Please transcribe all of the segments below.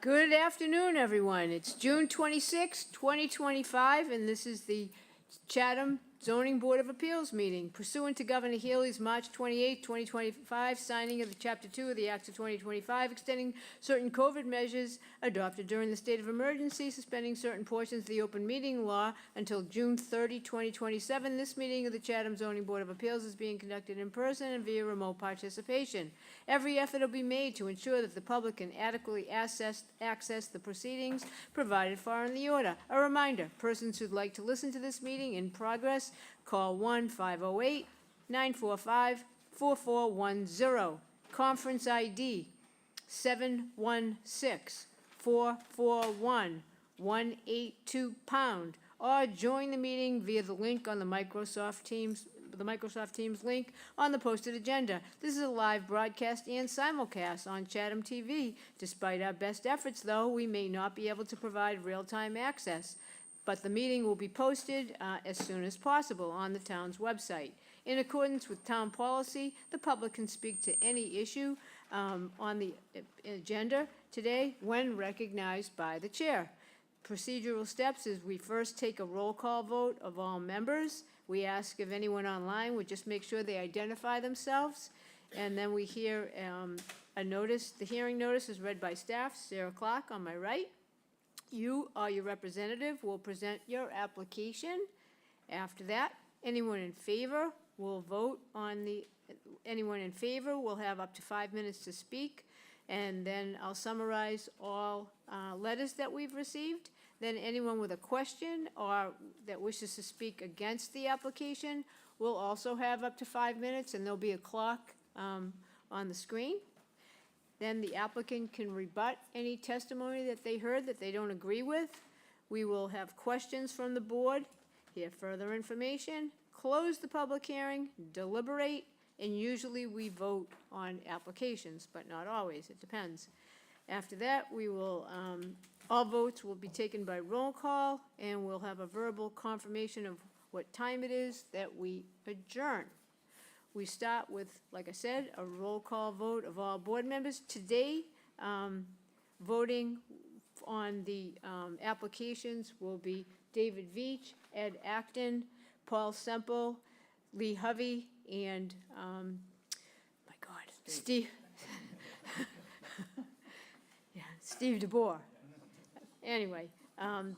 Good afternoon, everyone. It's June 26, 2025, and this is the Chatham Zoning Board of Appeals meeting pursuant to Governor Healy's March 28, 2025 signing of the Chapter 2 of the Act of 2025 extending certain COVID measures adopted during the state of emergency, suspending certain portions of the open meeting law until June 30, 2027. This meeting of the Chatham Zoning Board of Appeals is being conducted in person and via remote participation. Every effort will be made to ensure that the public can adequately access the proceedings provided for in the order. A reminder, persons who'd like to listen to this meeting in progress, call 1-508-945-4410. Conference ID 716-441-182#, or join the meeting via the link on the Microsoft Teams link on the posted agenda. This is a live broadcast and simulcast on Chatham TV. Despite our best efforts, though, we may not be able to provide real-time access, but the meeting will be posted as soon as possible on the town's website. In accordance with town policy, the public can speak to any issue on the agenda today when recognized by the chair. Procedural steps is we first take a roll call vote of all members. We ask if anyone online would just make sure they identify themselves. And then we hear a notice. The hearing notice is read by staff, Sarah Clark on my right. You or your representative will present your application. After that, anyone in favor will have up to 5 minutes to speak. And then I'll summarize all letters that we've received. Then anyone with a question or that wishes to speak against the application will also have up to 5 minutes, and there'll be a clock on the screen. Then the applicant can rebut any testimony that they heard that they don't agree with. We will have questions from the board, hear further information, close the public hearing, deliberate, and usually we vote on applications, but not always, it depends. After that, we will, all votes will be taken by roll call, and we'll have a verbal confirmation of what time it is that we adjourn. We start with, like I said, a roll call vote of all board members. Today, voting on the applications will be David Veach, Ed Acton, Paul Semple, Lee Hovey, and Steve Steve DeBoer. Anyway,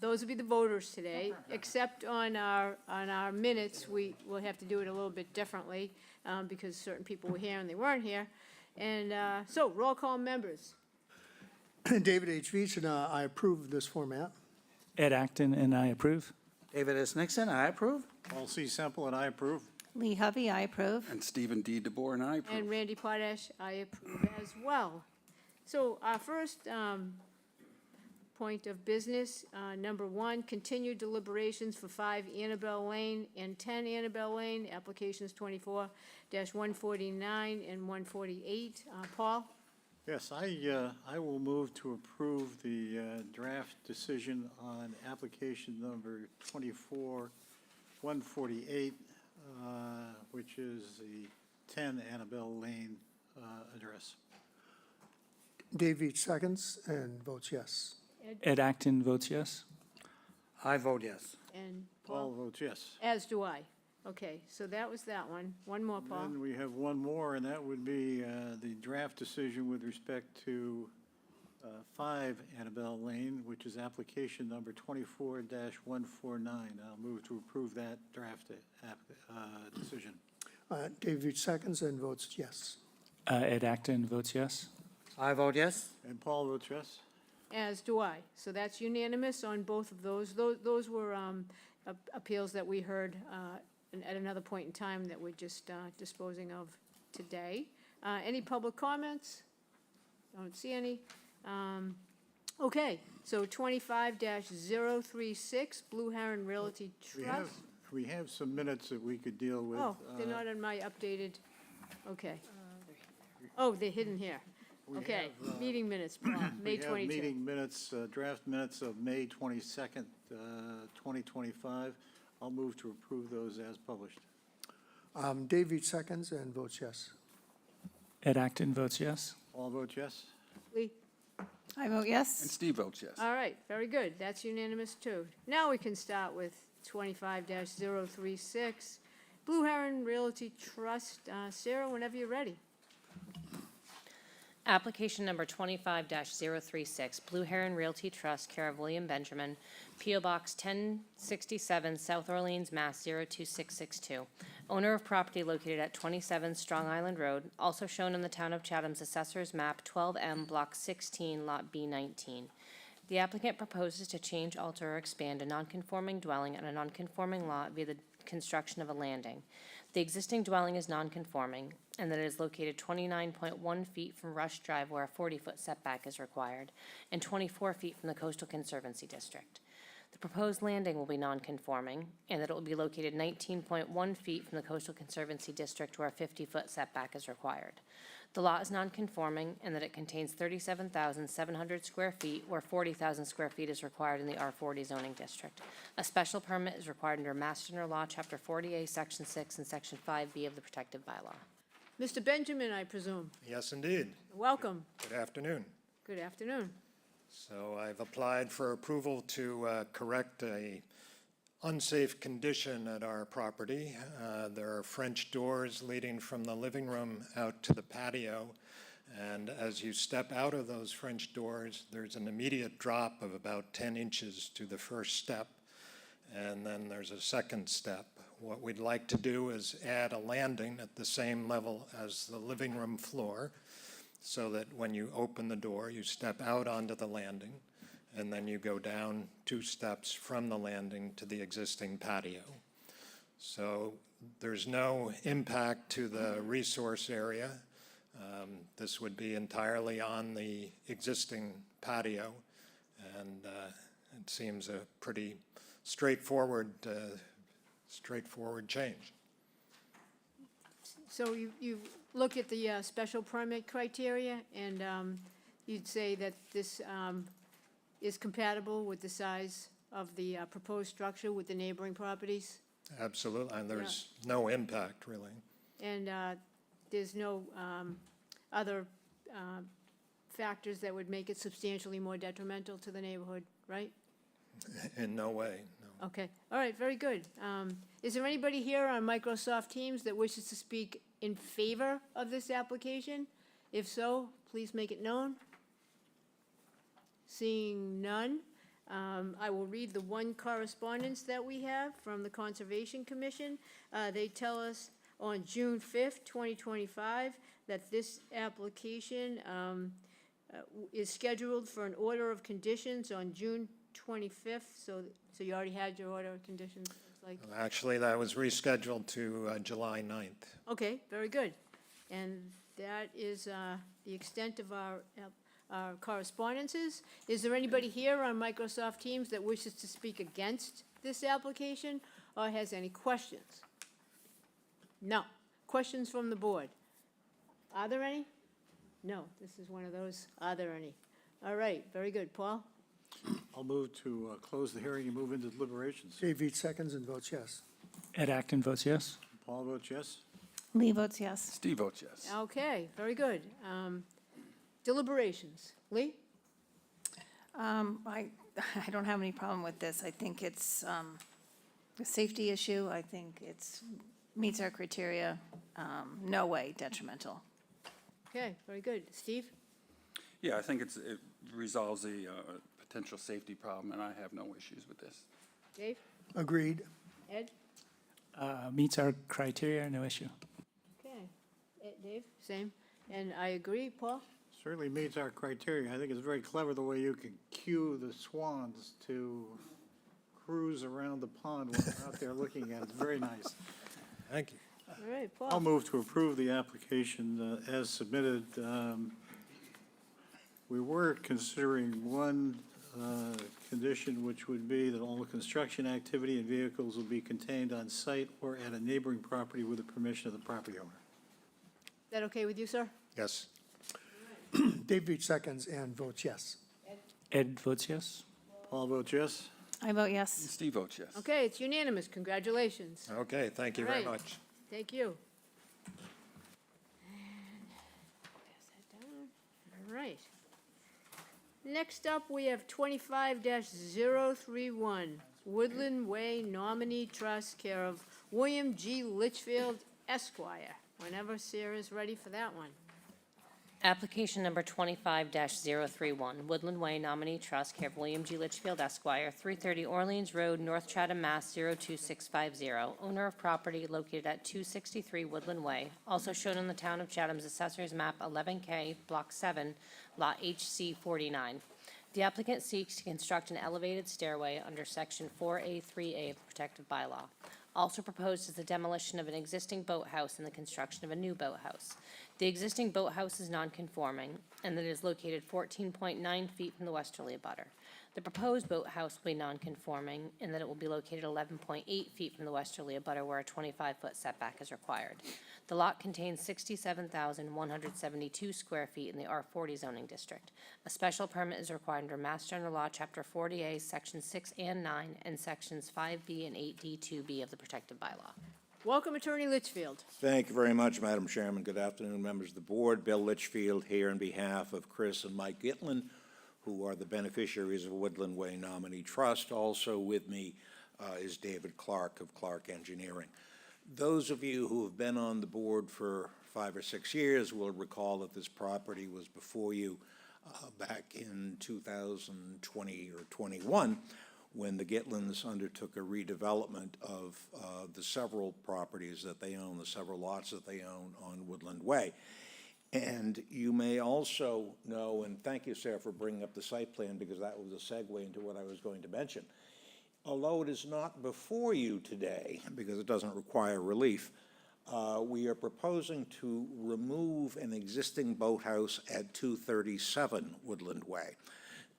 those will be the voters today, except on our minutes, we will have to do it a little bit differently because certain people were here and they weren't here. And so, roll call members. David H. Veach, and I approve this format. Ed Acton, and I approve. David S. Nixon, I approve. Paul C. Semple, and I approve. Lee Hovey, I approve. And Stephen D. DeBoer, and I approve. And Randy Potash, I approve as well. So our first point of business, number 1, continued deliberations for 5 Annabelle Lane and 10 Annabelle Lane, applications 24-149 and 148. Paul? Yes, I will move to approve the draft decision on application number 24-148, which is the 10 Annabelle Lane address. Dave Veach seconds and votes yes. Ed Acton votes yes. I vote yes. And Paul Paul? votes yes. As do I. Okay, so that was that one. One more, Paul. Then we have one more, and that would be the draft decision with respect to 5 Annabelle Lane, which is application number 24-149. I'll move to approve that draft decision. Dave Veach seconds and votes yes. Ed Acton votes yes. I vote yes. And Paul votes yes. As do I. So that's unanimous on both of those. Those were appeals that we heard at another point in time that we're just disposing of today. Any public comments? Don't see any. Okay, so 25-036, Blue Heron Realty Trust. We have some minutes that we could deal with. Oh, they're not on my updated, okay. Oh, they're hidden here. Okay, meeting minutes, Paul, May 22. We have meeting minutes, draft minutes of May 22nd, 2025. I'll move to approve those as published. Dave Veach seconds and votes yes. Ed Acton votes yes. All vote yes? Lee? I vote And yes. Steve votes yes. All right, very good. That's unanimous too. Now we can start with 25-036, Blue Heron Realty Trust. Sarah, whenever you're ready. Application number 25-036, Blue Heron Realty Trust, care of William Benjamin, P.O. Box 1067, South Orleans, Mass. 02662. Owner of property located at 27 Strong Island Road, also shown in the Town of Chatham's Assessor's Map 12M, Block 16, Lot B19. The applicant proposes to change, alter, or expand a nonconforming dwelling on a nonconforming lot via the construction of a landing. The existing dwelling is nonconforming, and that it is located 29.1 feet from Rush Drive where a 40-foot setback is required, and 24 feet from the Coastal Conservancy District. The proposed landing will be nonconforming, and that it will be located 19.1 feet from the Coastal Conservancy District where a 50-foot setback is required. The lot is nonconforming, and that it contains 37,700 square feet, where 40,000 square feet is required in the R40 zoning district. A special permit is required under Mass General Law, Chapter 40A, Section 6, and Section 5B of the Protective Bylaw. Mr. Benjamin, I presume. Yes, indeed. Welcome. Good afternoon. Good afternoon. So I've applied for approval to correct a unsafe condition at our property. There are French doors leading from the living room out to the patio. And as you step out of those French doors, there's an immediate drop of about 10 inches to the first step. And then there's a second step. What we'd like to do is add a landing at the same level as the living room floor, so that when you open the door, you step out onto the landing, and then you go down 2 steps from the landing to the existing patio. So there's no impact to the resource area. This would be entirely on the existing patio, and it seems a pretty straightforward change. So you've looked at the special permit criteria, and you'd say that this is compatible with the size of the proposed structure with the neighboring properties? Absolutely, and there's no impact, really. And there's no other factors that would make it substantially more detrimental to the neighborhood, right? In no way, no. Okay, all right, very good. Is there anybody here on Microsoft Teams that wishes to speak in favor of this application? If so, please make it known. Seeing none, I will read the one correspondence that we have from the Conservation Commission. They tell us on June 5th, 2025, that this application is scheduled for an order of conditions on June 25th, so you already had your order of conditions, it looks like. Actually, that was rescheduled to July 9th. Okay, very good. And that is the extent of our correspondences. Is there anybody here on Microsoft Teams that wishes to speak against this application or has any questions? No. Questions from the board? Are there any? No, this is one of those, are there any? All right, very good. Paul? I'll move to close the hearing and move into deliberations. Dave Eats seconds and votes yes. Ed Acton votes yes. Paul votes yes. Lee votes yes. Steve votes yes. Okay, very good. Deliberations. Lee? I don't have any problem with this. I think it's a safety issue. I think it's meets our criteria. No way detrimental. Okay, very good. Steve? Yeah, I think it resolves a potential safety problem, and I have no issues with this. Dave? Agreed. Ed? Meets our criteria, no issue. Okay. Dave? Same. And I agree. Paul? Certainly meets our criteria. I think it's very clever the way you can cue the swans to cruise around the pond when we're out there looking at it. It's very nice. Thank you. All right, I'll Paul? move to approve the application as submitted. We were considering one condition, which would be that all construction activity and vehicles will be contained on site or at a neighboring property with the permission of the property owner. Is that okay with you, sir? Yes. Dave Eats seconds and votes yes. Ed votes yes. Paul votes yes. I vote And yes. Steve votes yes. Okay, it's unanimous. Congratulations. Okay, thank you All very right. much. Thank you. And pass that down. All right. Next up, we have 25-031, Woodland Way Nominee Trust, care of William G. Litchfield Esquire. Whenever Sarah's ready for that one. Application number 25-031, Woodland Way Nominee Trust, care of William G. Litchfield Esquire, 330 Orleans Road, North Chatham, Mass. 02650. Owner of property located at 263 Woodland Way, also shown in the Town of Chatham's Assessor's Map 11K, Block 7, Lot HC 49. The applicant seeks to construct an elevated stairway under Section 4A3A of the Protective Bylaw. Also proposed is the demolition of an existing boathouse and the construction of a new boathouse. The existing boathouse is non-conforming, and that it is located 14.9 feet from the westerly abutter. The proposed boathouse will be non-conforming, in that it will be located 11.8 feet from the westerly abutter, where a 25-foot setback is required. The lot contains 67,172 square feet in the R40 zoning district. A special permit is required under Mass General Law, Chapter 40A, Sections 6 and 9, and Sections 5B and 8D2B of the Protective Bylaw. Welcome, Attorney Litchfield. Thank you very much, Madam Chairman. Good afternoon, members of the board. Bill Litchfield here on behalf of Chris and Mike Gitlin, who are the beneficiaries of Woodland Way Nominee Trust. Also with me is David Clark of Clark Engineering. Those of you who have been on the board for 5 or 6 years will recall that this property was before you back in 2020 or 21, when the Gitlins undertook a redevelopment of the several properties that they own, the several lots that they own on Woodland Way. And you may also know, and thank you, Sarah, for bringing up the site plan, because that was a segue into what I was going to mention. Although it is not before you today, because it doesn't require relief, we are proposing to remove an existing boathouse at 237 Woodland Way,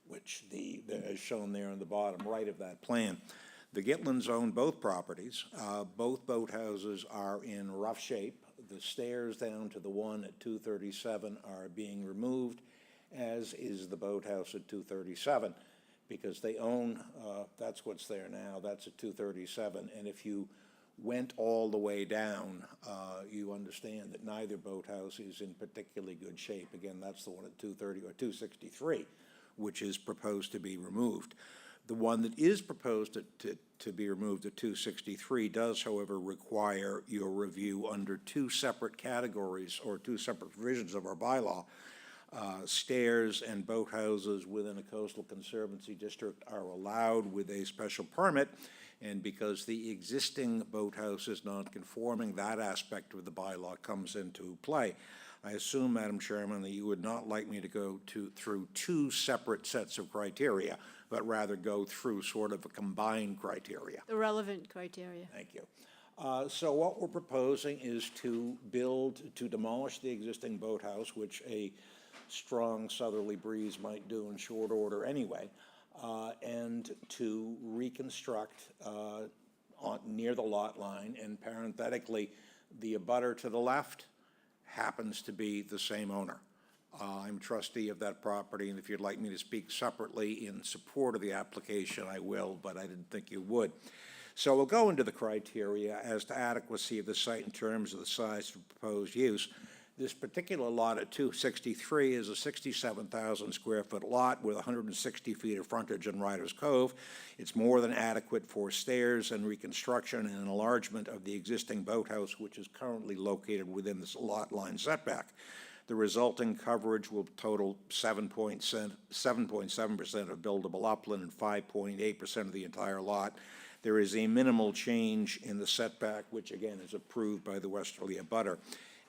which is shown there on the bottom right of that plan. The Gitlins own both properties. Both boathouses are in rough shape. The stairs down to the one at 237 are being removed, as is the boathouse at 237, because they own, that's what's there now, that's at 237. And if you went all the way down, you understand that neither boathouse is in particularly good shape. Again, that's the one at 230 or 263, which is proposed to be removed. The one that is proposed to be removed at 263 does, however, require your review under two separate categories or two separate provisions of our bylaw. Stairs and boathouses within a coastal conservancy district are allowed with a special permit, and because the existing boathouse is non-conforming, that aspect of the bylaw comes into play. I assume, Madam Chairman, that you would not like me to go through two separate sets of criteria, but rather go through sort of a combined criteria. The relevant criteria. Thank you. So what we're proposing is to demolish the existing boathouse, which a strong southerly breeze might do in short order anyway, and to reconstruct near the lot line, and parenthetically, the abutter to the left happens to be the same owner. I'm trustee of that property, and if you'd like me to speak separately in support of the application, I will, but I didn't think you would. So we'll go into the criteria as to adequacy of the site in terms of the size of proposed use. This particular lot at 263 is a 67,000 square foot lot with 160 feet of frontage in Riders Cove. It's more than adequate for stairs and reconstruction and an enlargement of the existing boathouse, which is currently located within this lot line setback. The resulting coverage will total 7.7% of buildable upland and 5.8% of the entire lot. There is a minimal change in the setback, which again is approved by the westerly abutter.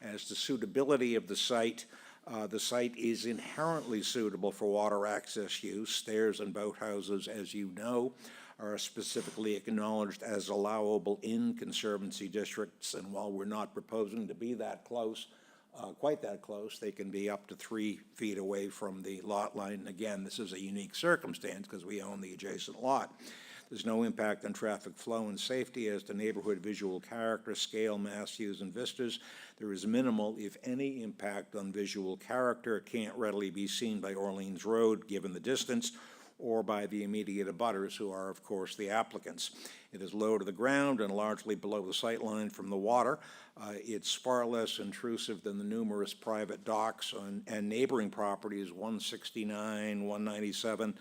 As to suitability of the site is inherently suitable for water access use. Stairs and boathouses, as you know, are specifically acknowledged as allowable in conservancy districts, and while we're not proposing to be that close, quite that close, they can be up to 3 feet away from the lot line. And again, this is a unique circumstance because we own the adjacent lot. There's no impact on traffic flow and safety as to neighborhood visual character, scale, mass views, and vistas. There is minimal, if any, impact on visual character. It can't readily be seen by Orleans Road, given the distance, or by the immediate abutters, who are, of course, the applicants. It is low to the ground and largely below the sight line from the water. It's far less intrusive than the numerous private docks and neighboring properties, 169, 197,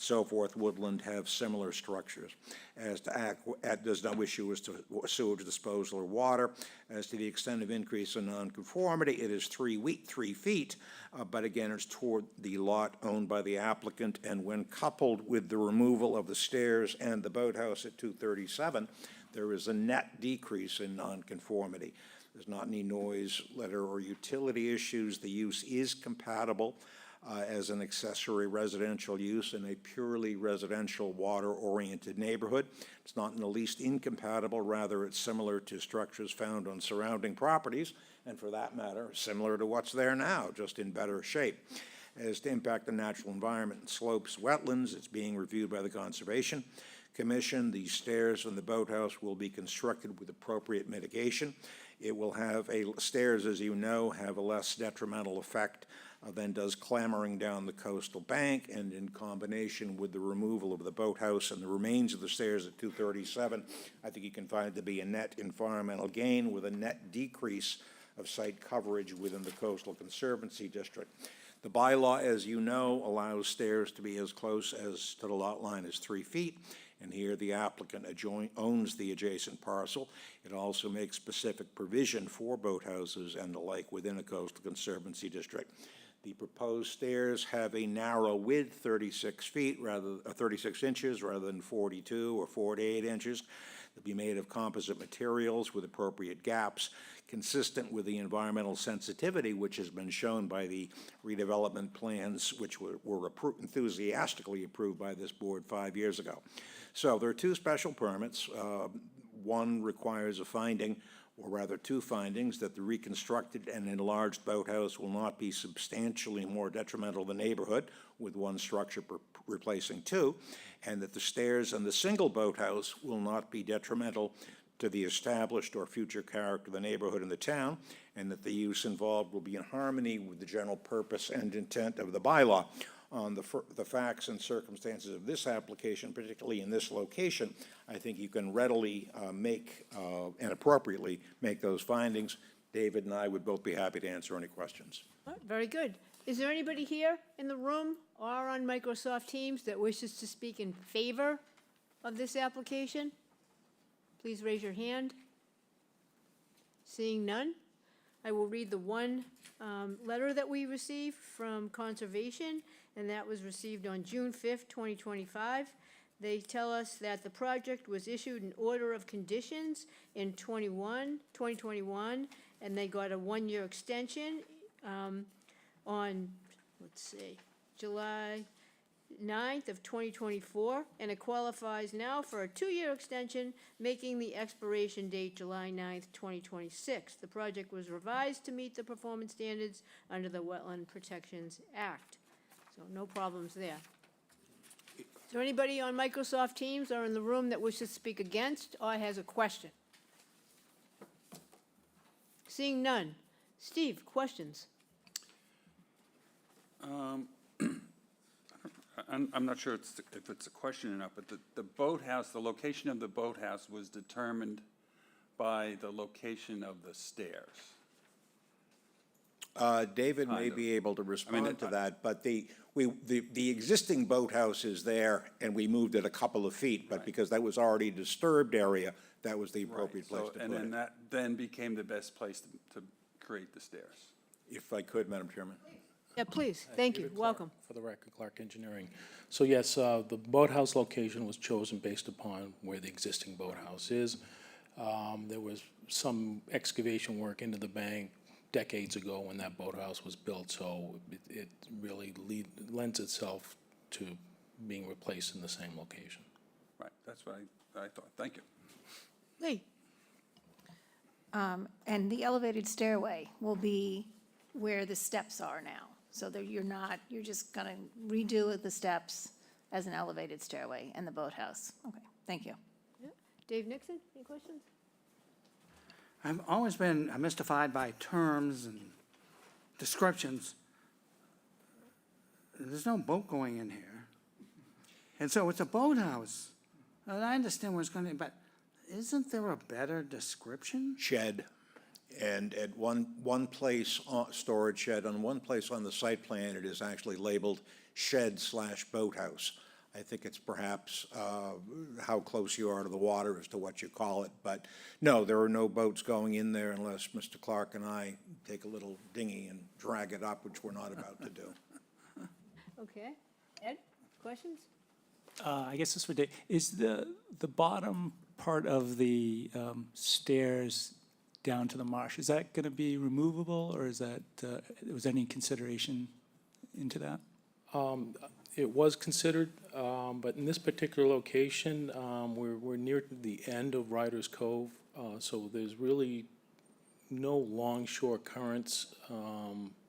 so forth. Woodland have similar structures. As to does no issue as to sewage disposal or water. As to the extent of increase in nonconformity, it is 3 feet, but again, it's toward the lot owned by the applicant, and when coupled with the removal of the stairs and the boathouse at 237, there is a net decrease in nonconformity. There's not any noise, litter, or utility issues. The use is compatible as an accessory residential use in a purely residential water-oriented neighborhood. It's not in the least incompatible, rather it's similar to structures found on surrounding properties, and for that matter, similar to what's there now, just in better shape. As to impact on natural environment, slopes, wetlands, it's being reviewed by the Conservation Commission. The stairs from the boathouse will be constructed with appropriate mitigation. It will have stairs, as you know, have a less detrimental effect than does clambering down the coastal bank, and in combination with the removal of the boathouse and the remains of the stairs at 237, I think you can find it to be a net environmental gain with a net decrease of site coverage within the Coastal Conservancy District. The bylaw, as you know, allows stairs to be as close as to the lot line as 3 feet, and here the applicant owns the adjacent parcel. It also makes specific provision for boathouses and the like within a Coastal Conservancy District. The proposed stairs have a narrow width, 36 inches rather than 42 or 48 inches. They'll be made of composite materials with appropriate gaps, consistent with the environmental sensitivity which has been shown by the redevelopment plans which were enthusiastically approved by this board 5 years ago. So there are 2 special permits. One requires a finding, or rather 2 findings, that the reconstructed and enlarged boathouse will not be substantially more detrimental to the neighborhood, with 1 structure replacing 2, and that the stairs and the single boathouse will not be detrimental to the established or future character of the neighborhood and the town, and that the use involved will be in harmony with the general purpose and intent of the bylaw. On the facts and circumstances of this application, particularly in this location, I think you can readily and appropriately make those findings. David and I would both be happy to answer any questions. Very good. Is there anybody here in the room or on Microsoft Teams that wishes to speak in favor of this application? Please raise your hand. Seeing none, I will read the one letter that we received from Conservation, and that was received on June 5th, 2025. They tell us that the project was issued an order of conditions in 2021, and they got a 1-year extension on, let's see, July 9th of 2024, and it qualifies now for a 2-year extension, making the expiration date July 9th, 2026. The project was revised to meet the performance standards under the Wetland Protections Act. So no problems there. Is there anybody on Microsoft Teams or in the room that wishes to speak against or has a question? Seeing none. Steve, questions? I'm not sure if it's a question or not, but the boathouse, the location of the boathouse was determined by the location of the stairs. David may be able to respond to that, but the existing boathouse is there, and we moved it a couple of feet, but because that was already a disturbed area, that was the appropriate place to put it. And then that then became the best place to create the stairs. If I could, Madam Chairman. Yeah, please. Thank you. Welcome. For the record, Clark Engineering. So yes, the boathouse location was chosen based upon where the existing boathouse is. There was some excavation work into the bank decades ago when that boathouse was built, so it really lends itself to being replaced in the same location. Right, that's what I thought. Thank you. Lee? And the elevated stairway will be where the steps are now. So that you're just gonna redo the steps as an elevated stairway in the boathouse. Okay, thank you. Yeah. Dave Nixon, any questions? I've always been mystified by terms and descriptions. There's no boat going in here. And so it's a boathouse. And I understand what's going to, but isn't there a better description? Shed, and at one place, storage shed, on one place on the site plan, it is actually labeled shed/boathouse. I think it's perhaps how close you are to the water as to what you call it, but no, there are no boats going in there unless Mr. Clark and I take a little dinghy and drag it up, which we're not about to do. Okay. Ed, questions? I guess this for Dave. Is the bottom part of the stairs down to the marsh, is that going to be removable, or is that, was any consideration into that? It was considered, but in this particular location, we're near the end of Riders Cove, so there's really no longshore currents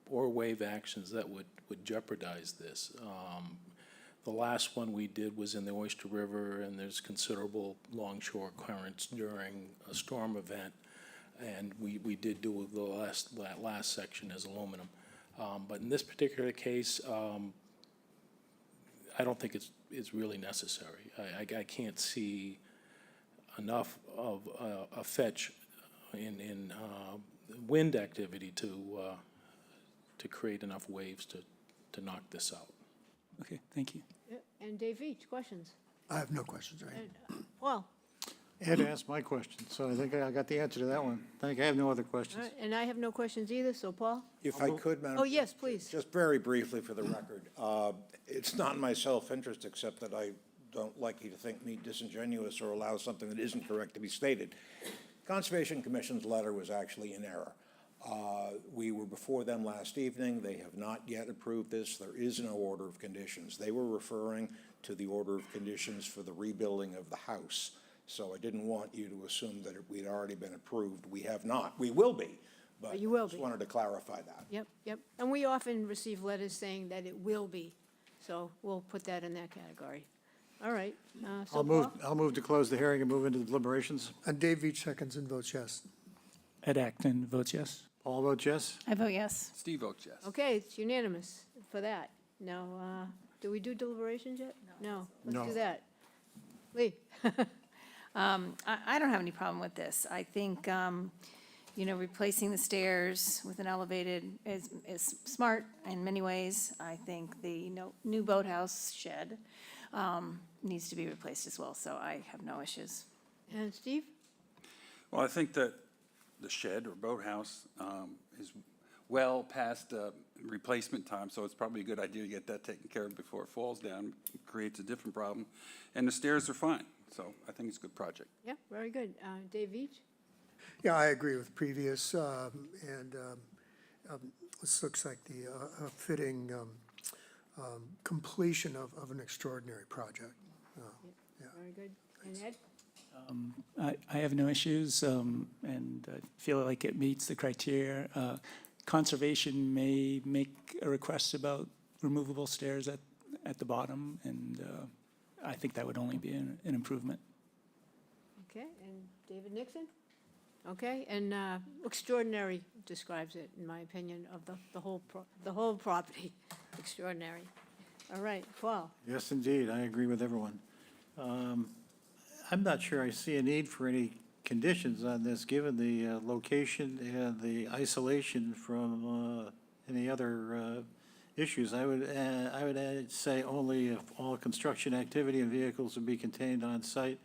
or wave actions that would jeopardize this. The last one we did was in the Oyster River, and there's considerable longshore currents during a storm event, and we did do that last section as aluminum. But in this particular case, I don't think it's really necessary. I can't see enough of a fetch in wind activity to create enough waves to knock this out. Okay, thank you. Yeah, and Dave Veach, questions? I have no questions, right? And, Paul? Ed asked my question, so I think I got the answer to that one. I think I have no other All questions. right, and I have no questions either, so Paul? If I could, Madam. Oh, yes, please. Just very briefly for the record, it's not in my self-interest, except that I don't like you to think me disingenuous or allow something that isn't correct to be stated. Conservation Commission's letter was actually in error. We were before them last evening. They have not yet approved this. There is no order of conditions. They were referring to the order of conditions for the rebuilding of the house. So I didn't want you to assume that we'd already been approved. We have not. We will be, but You will just be. wanted to clarify that. Yep, yep. And we often receive letters saying that it will be, so we'll put that in that category. All right, so Paul? I'll move to close the hearing and move into the deliberations. And Dave Veach seconds and votes yes. Ed Acton votes yes. Paul votes yes. I vote yes. Steve votes yes. Okay, it's unanimous for that. Now, do we do deliberations yet? No. Let's No. do that. Lee? I don't have any problem with this. I think, replacing the stairs with an elevated is smart in many ways. I think the new boathouse shed needs to be replaced as well, so I have no issues. And Steve? Well, I think that the shed or boathouse is well past replacement time, so it's probably a good idea to get that taken care of before it falls down, creates a different problem. And the stairs are fine, so I think it's a good project. Yeah, very good. Dave Veach? Yeah, I agree with previous, this looks like the fitting completion of an extraordinary project. Very good. And Ed? I have no issues, and I feel like it meets the criteria. Conservation may make a request about removable stairs at the bottom, and I think that would only be an improvement. Okay, and David Nixon? Okay, and extraordinary describes it, in my opinion, of the whole property. Extraordinary. All right, Paul? Yes, indeed, I agree with everyone. I'm not sure I see a need for any conditions on this, given the location and the isolation from any other issues. I would say only if all construction activity and vehicles would be contained on site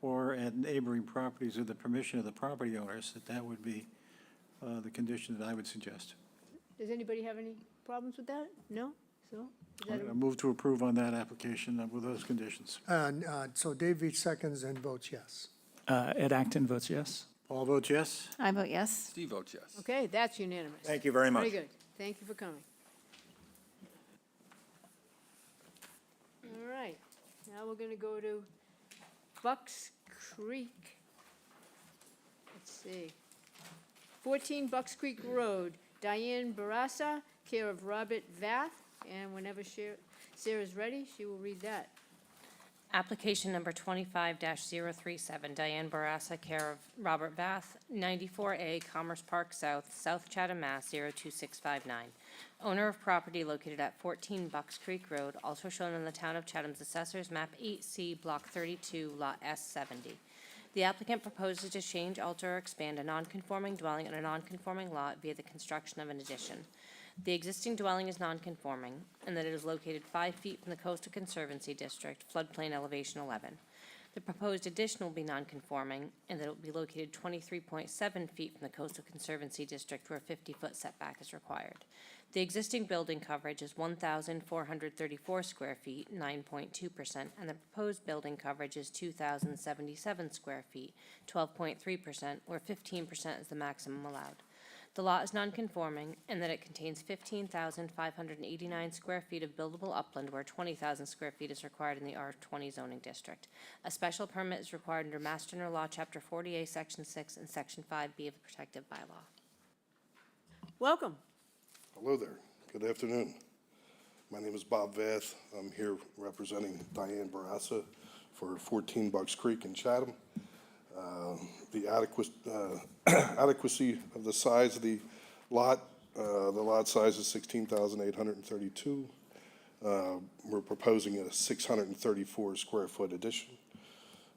or at neighboring properties with the permission of the property owners, that would be the condition that I would suggest. Does anybody have any problems with that? No? So, is that I move to approve on that application with those conditions. And so Dave Veach seconds and votes yes. Ed Acton votes yes. Paul votes yes. I vote yes. Steve votes yes. okay, that's unanimous. Thank you very much. Very good. Thank you for coming. All right, now we're gonna go to Bucks Creek. Let's see. 14 Bucks Creek Road, Diane Barassa, care of Robert Vath, and whenever Sarah's ready, she will read that. Application number 25-037, Diane Barassa, care of Robert Vath, 94A Commerce Park South, South Chatham, Mass. 02659. Owner of property located at 14 Bucks Creek Road, also shown on the Town of Chatham's Assessors Map 8C, Block 32, Lot S70. The applicant proposes to change, alter, or expand a non-conforming dwelling on a non-conforming lot via the construction of an addition. The existing dwelling is non-conforming, and that it is located 5 feet from the Coastal Conservancy District, floodplain elevation 11. The proposed addition will be non-conforming, and that it will be located 23.7 feet from the Coastal Conservancy District, where a 50-foot setback is required. The existing building coverage is 1,434 square feet, 9.2%, and the proposed building coverage is 2,077 square feet, 12.3%, where 15% is the maximum allowed. The lot is non-conforming, and that it contains 15,589 square feet of buildable upland, where 20,000 square feet is required in the R20 zoning district. A special permit is required under Mass General Law, Chapter 40A, Section 6, and Section 5B of the Protective Bylaw. Welcome. Hello there. Good afternoon. My name is Bob Vath. I'm here representing Diane Barassa for 14 Bucks Creek in Chatham. The adequacy of the size of the lot size is 16,832. We're proposing a 634 square foot addition.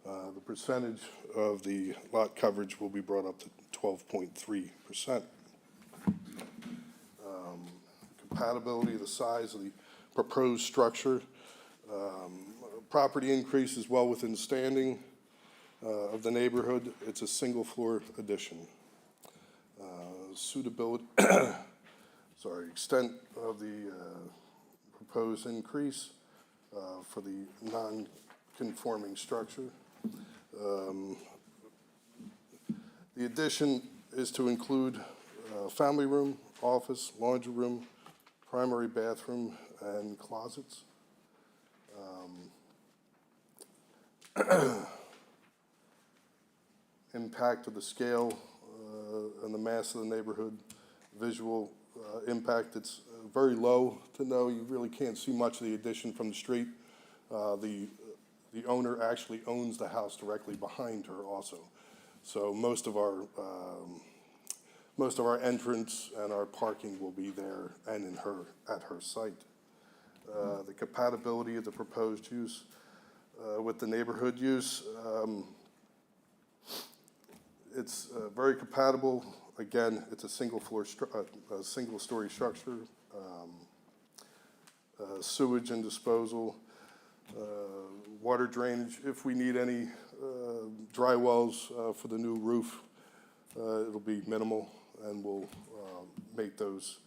The percentage of the lot coverage will be brought up to 12.3%. Compatibility of the size of the proposed structure. Property increase is well within standing of the neighborhood. It's a single floor addition. Suitability, extent of the proposed increase for the non-conforming structure. The addition is to include family room, office, laundry room, primary bathroom, and closets. Impact of the scale and the mass of the neighborhood, visual impact, it's very low to know. You really can't see much of the addition from the street. The owner actually owns the house directly behind her also. So most of our entrance and our parking will be there and at her site. The compatibility of the proposed use with the neighborhood use, it's very compatible. Again, it's a single story structure. Sewage and disposal, water drainage. If we need any dry wells for the new roof, it'll be minimal, and we'll make those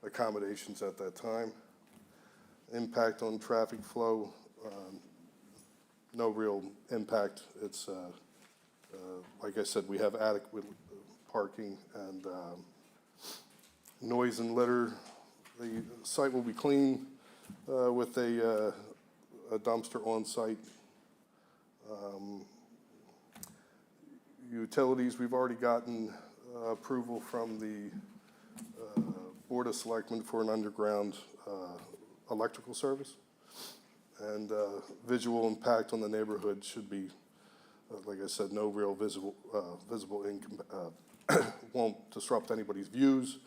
accommodations at that time. Impact on traffic flow, no real impact. It's, like I said, we have adequate parking and noise and litter. The site will be clean with a dumpster on site. Utilities, we've already gotten approval from the Board of Selectmen for an underground electrical service. And visual impact on the neighborhood should be, like I said, no real visible income, won't disrupt anybody's views,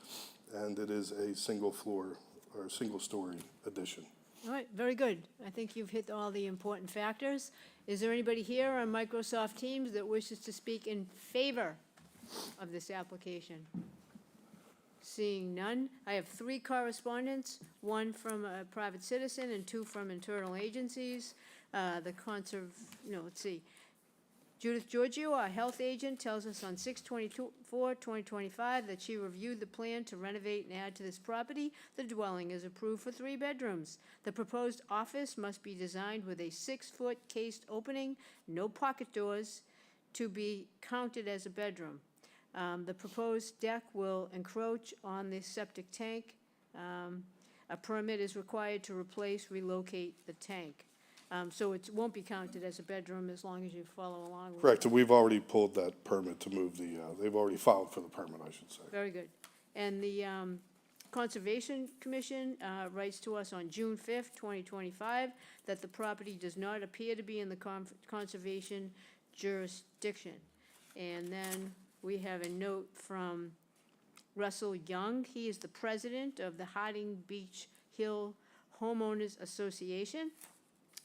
and it is a single floor or single story addition. All right, very good. I think you've hit all the important factors. Is there anybody here on Microsoft Teams that wishes to speak in favor of this application? Seeing none, I have 3 correspondents, 1 from a private citizen and 2 from internal agencies. Let's see. Judith Giorgio, our health agent, tells us on 6/24/2025 that she reviewed the plan to renovate and add to this property. The dwelling is approved for 3 bedrooms. The proposed office must be designed with a 6-foot cased opening, no pocket doors, to be counted as a bedroom. The proposed deck will encroach on the septic tank. A permit is required to relocate the tank. So it won't be counted as a bedroom as long as you follow along with it. Correct, and we've already pulled that permit to move they've already filed for the permit, I should say. Very good. And the Conservation Commission writes to us on June 5th, 2025, that the property does not appear to be in the conservation jurisdiction. And then we have a note from Russell Young. He is the president of the Harding Beach Hill Homeowners Association.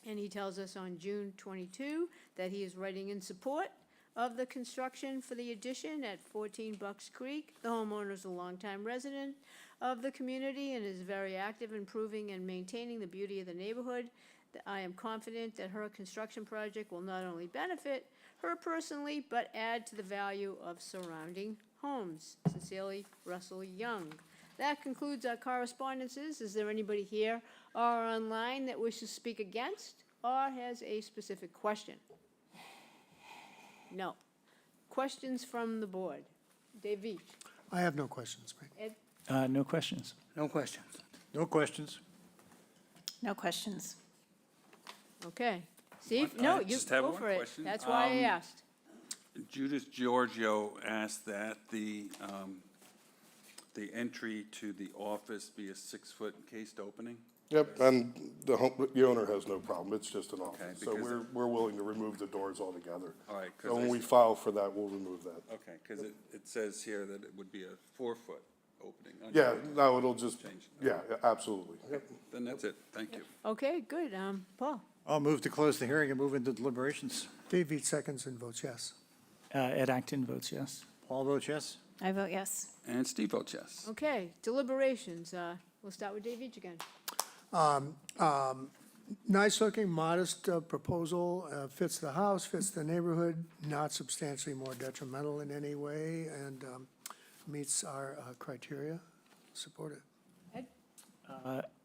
And he tells us on June 22 that he is writing in support of the construction for the addition at 14 Bucks Creek. The homeowner is a longtime resident of the community and is very active in improving and maintaining the beauty of the neighborhood. I am confident that her construction project will not only benefit her personally, but add to the value of surrounding homes. Sincerely, Russell Young. That concludes our correspondences. Is there anybody here or online that wishes to speak against or has a specific question? No. Questions from the board? Dave Veach. I have no questions, Mike. Ed? No questions. No questions. No questions? No questions. Okay. Steve? One- No, I you just have go one for it. question. That's why I asked. Judith Giorgio asked that the entry to the office be a 6-foot encased opening. Yep, and the owner has no problem, it's just an office. So because we're willing to remove the doors altogether. All right, So when 'cause we file for that, we'll remove that. okay, because it says here that it would be a 4-foot opening. Yeah, no, it'll just, Change. yeah, absolutely. Yep. Then that's it, thank you. Okay, good. Paul? I'll move to close the hearing and move into deliberations. Dave Veach seconds and votes yes. Ed Acton votes yes. Paul votes yes. I vote yes. And Steve votes yes. Okay, deliberations. We'll start with Dave Veach again. Nice looking, modest proposal, fits the house, fits the neighborhood, not substantially more detrimental in any way, and meets our criteria. Support it.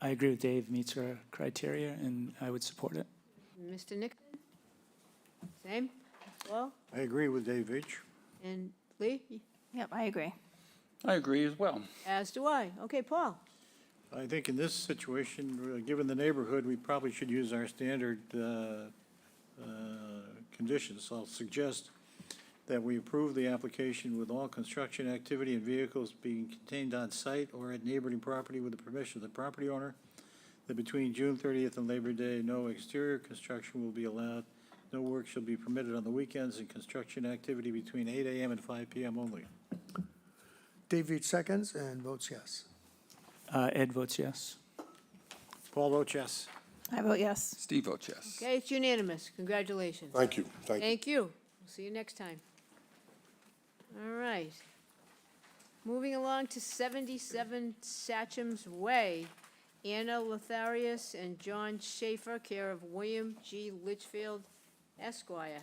I agree with Dave, meets our criteria, and I would support it. Mr. Nixon? Same? Well, I agree with Dave Veach. and Lee? Yep, I agree. I agree as well. As do I. Okay, Paul? I think in this situation, given the neighborhood, we probably should use our standard conditions. I'll suggest that we approve the application with all construction activity and vehicles being contained on site or at neighboring property with the permission of the property owner, that between June 30th and Labor Day, no exterior construction will be allowed, no work shall be permitted on the weekends, and construction activity between 8 a.m. and 5 p.m. only. Dave Veach seconds and votes yes. Ed votes yes. Paul votes yes. I vote yes. Steve votes yes. Okay, it's unanimous. Congratulations. Thank you, thank you. Thank you. We'll see you next time. All right. Moving along to 77 Satcham's Way. Anna Lotharius and John Schaefer, care of William G. Litchfield, Esquire.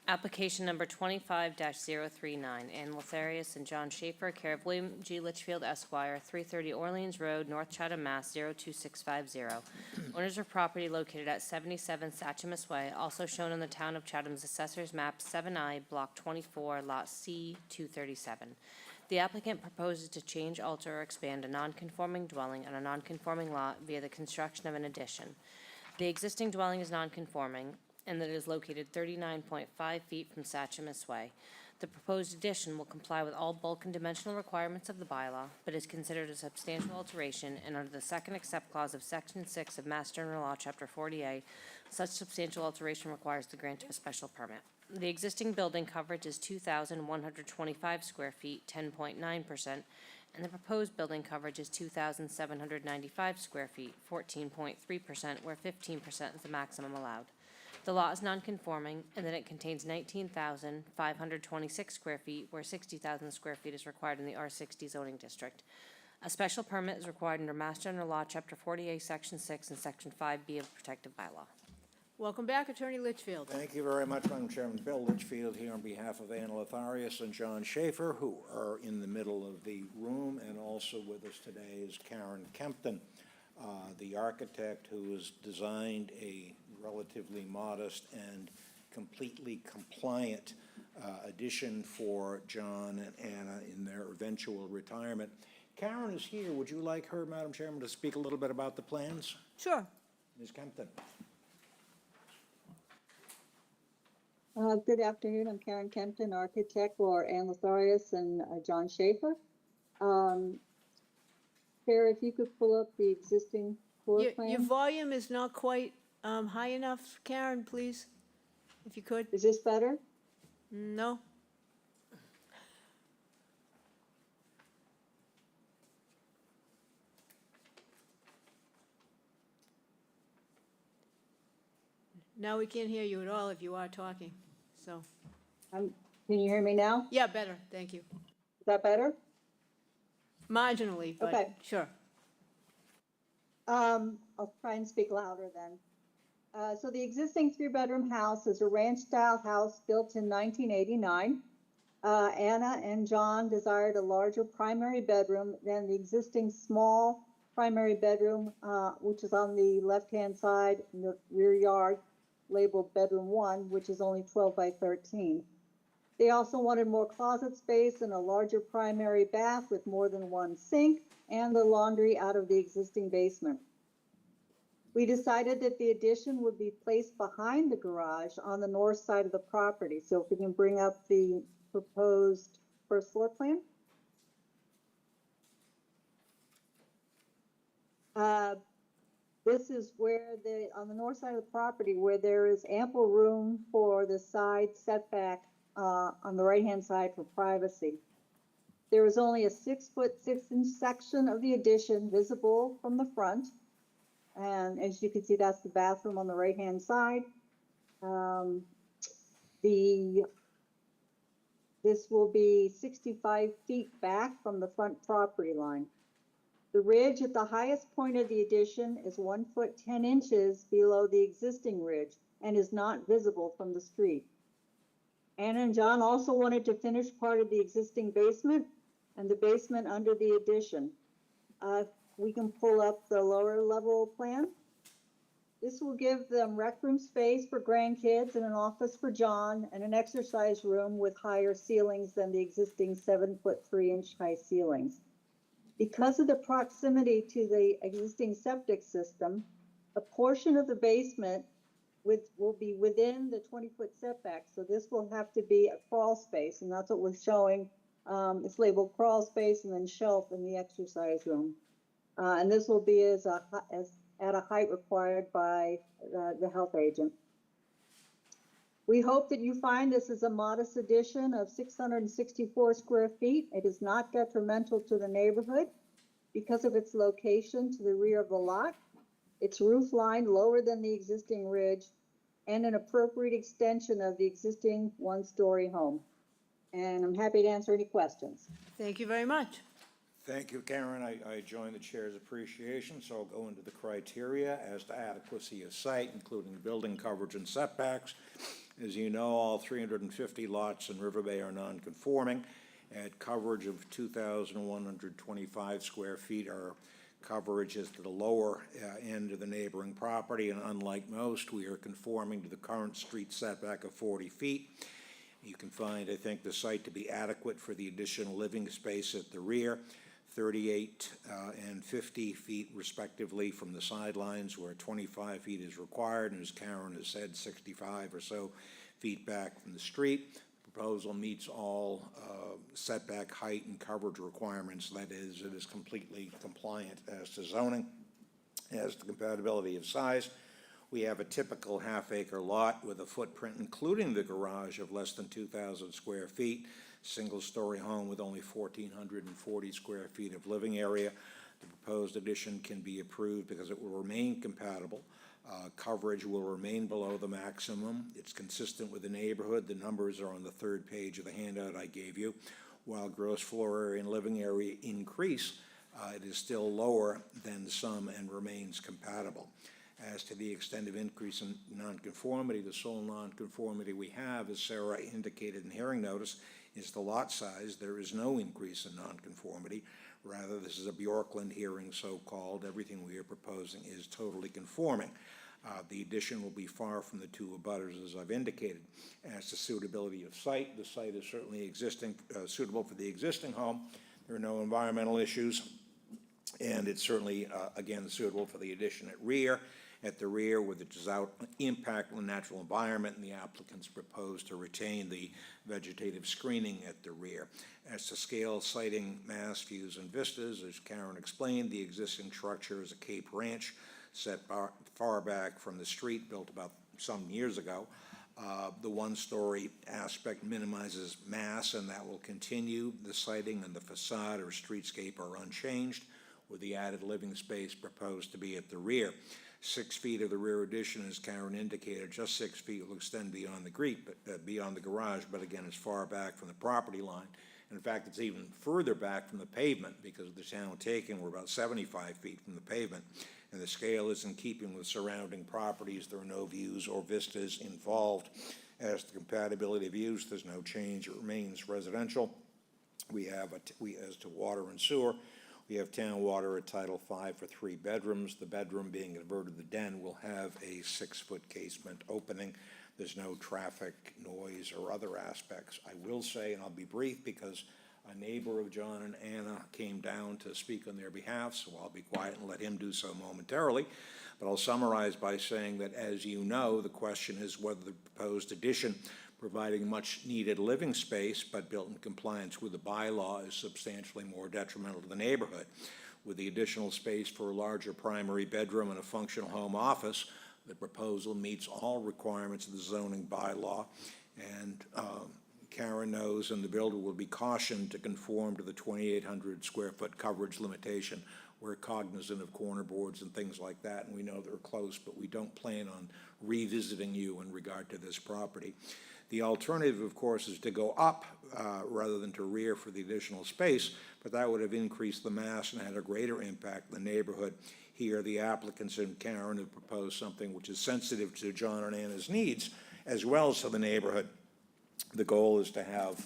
Application number 25-039, Ann Lotharius and John Schaefer, care of William G. Litchfield Esquire, 330 Orleans Road, North Chatham, Mass. 02650. Owners of property located at 77 Satchamus Way, also shown on the Town of Chatham's Assessor's Map 7I, Block 24, Lot C 237. The applicant proposes to change, alter, or expand a non-conforming dwelling on a non-conforming lot via the construction of an addition. The existing dwelling is non-conforming, and that it is located 39.5 feet from Satchamus Way. The proposed addition will comply with all bulk and dimensional requirements of the bylaw, but is considered a substantial alteration, and under the second except clause of Section 6 of Mass General Law, Chapter 40A, such substantial alteration requires the grant of a special permit. The existing building coverage is 2,125 square feet, 10.9%, and the proposed building coverage is 2,795 square feet, 14.3%, where 15% is the maximum allowed. The lot is non-conforming in that it contains 19,526 square feet, where 60,000 square feet is required in the R60 zoning district. A special permit is required under Mass General Law, Chapter 48, Section 6, and Section 5B of the Protective Bylaw. Welcome back, Attorney Litchfield. Thank you very much, Madam Chairman. Bill Litchfield here on behalf of Anna Lotharius and John Schaefer, who are in the middle of the room, and also with us today is Karen Kempton, the architect who has designed a relatively modest and completely compliant addition for John and Anna in their eventual retirement. Karen is here. Would you like her, Madam Chairman, to speak a little bit about the plans? Sure. Ms. Kempton. Good afternoon. I'm Karen Kempton, architect for Ann Lotharius and John Schaefer. Sarah, if you could pull up the existing floor Your plan. volume is not quite high enough, Karen, please, if you could. Is this better? No? Now we can't hear you at all if you are talking, so, Can you hear me now? yeah, better, thank you. Is that better? Marginally, but Okay. sure. I'll try and speak louder then. So the existing three-bedroom house is a ranch-style house built in 1989. Anna and John desired a larger primary bedroom than the existing small primary bedroom, which is on the left-hand side in the rear yard, labeled bedroom 1, which is only 12 by 13. They also wanted more closet space and a larger primary bath with more than one sink and the laundry out of the existing basement. We decided that the addition would be placed behind the garage on the north side of the property. So if we can bring up the proposed first floor plan. This is where on the north side of the property, where there is ample room for the side setback on the right-hand side for privacy. There is only a 6-foot 6-inch section of the addition visible from the front. And as you can see, that's the bathroom on the right-hand side. This will be 65 feet back from the front property line. The ridge at the highest point of the addition is 1 foot 10 inches below the existing ridge and is not visible from the street. Anna and John also wanted to finish part of the existing basement and the basement under the addition. We can pull up the lower level plan. This will give them rec room space for grandkids and an office for John and an exercise room with higher ceilings than the existing 7-foot 3-inch high ceilings. Because of the proximity to the existing septic system, a portion of the basement will be within the 20-foot setback. So this will have to be a crawl space, and that's what we're showing. It's labeled crawl space and then shelf in the exercise room. And this will be at a height required by the health agent. We hope that you find this is a modest addition of 664 square feet. It is not detrimental to the neighborhood because of its location to the rear of the lot, its roof line lower than the existing ridge, and an appropriate extension of the existing one-story home. And I'm happy to answer any questions. Thank you very much. Thank you, Karen. I join the chair's appreciation, so I'll go into the criteria as to adequacy of site, including building coverage and setbacks. As you know, all 350 lots in River Bay are non-conforming. At coverage of 2,125 square feet, our coverage is to the lower end of the neighboring property, and unlike most, we are conforming to the current street setback of 40 feet. You can find, I think, the site to be adequate for the additional living space at the rear, 38 and 50 feet respectively from the sidelines, where 25 feet is required, and as Karen has said, 65 or so feet back from the street. The proposal meets all setback height and coverage requirements. That is, it is completely compliant as to zoning, as to compatibility of size. We have a typical half-acre lot with a footprint, including the garage, of less than 2,000 square feet, single-story home with only 1,440 square feet of living area. The proposed addition can be approved because it will remain compatible. Coverage will remain below the maximum. It's consistent with the neighborhood. The numbers are on the third page of the handout I gave you. While gross floor area and living area increase, it is still lower than some and remains compatible. As to the extent of increase in nonconformity, the sole nonconformity we have, as Sarah indicated in hearing notice, is the lot size. There is no increase in nonconformity. Rather, this is a Bjorkland hearing, so-called. Everything we are proposing is totally conforming. The addition will be far from the two abutters, as I've indicated. As to suitability of site, the site is certainly suitable for the existing home. There are no environmental issues, and it's certainly, again, suitable for the addition at the rear, with its impact on the natural environment, and the applicants propose to retain the vegetative screening at the rear. As to scale, sighting, mass, views, and vistas, as Karen explained, the existing structure is a Cape Ranch set far back from the street, built about some years ago. The one-story aspect minimizes mass, and that will continue. The sighting and the facade or streetscape are unchanged, with the added living space proposed to be at the rear. 6 feet of the rear addition, as Karen indicated, just 6 feet will extend beyond beyond the garage, but again, it's far back from the property line. In fact, it's even further back from the pavement, because of the channel taken, we're about 75 feet from the pavement. And the scale is in keeping with surrounding properties. There are no views or vistas involved. As to compatibility of use, there's no change. It remains residential. We have, as to water and sewer, we have town water at Title V for 3 bedrooms. The bedroom being converted to the den will have a 6-foot casement opening. There's no traffic, noise, or other aspects. I will say, and I'll be brief because a neighbor of John and Anna came down to speak on their behalf, so I'll be quiet and let him do so momentarily. But I'll summarize by saying that, as you know, the question is whether the proposed addition, providing much-needed living space but built in compliance with the bylaw, is substantially more detrimental to the neighborhood. With the additional space for a larger primary bedroom and a functional home office, the proposal meets all requirements of the zoning bylaw, and Karen knows, and the builder will be cautioned to conform to the 2,800 square foot coverage limitation. We're cognizant of corner boards and things like that, and we know they're close, but we don't plan on revisiting you in regard to this property. The alternative, of course, is to go up rather than to rear for the additional space, but that would have increased the mass and had a greater impact in the neighborhood. Here, the applicants and Karen have proposed something which is sensitive to John and Anna's needs, as well as to the neighborhood. The goal is to have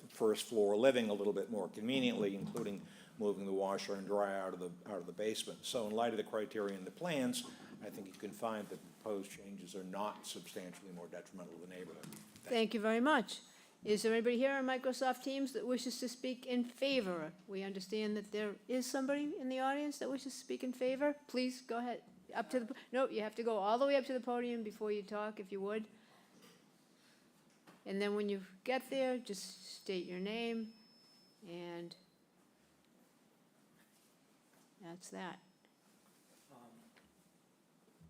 first floor living a little bit more conveniently, including moving the washer and dryer out of the basement. So in light of the criteria in the plans, I think you can find that the proposed changes are not substantially more detrimental to the neighborhood. Thank you very much. Is there anybody here on Microsoft Teams that wishes to speak in favor? We understand that there is somebody in the audience that wishes to speak in favor. Please go ahead. Up to the, no, you have to go all the way up to the podium before you talk, if you would. And then when you get there, just state your name, and that's that.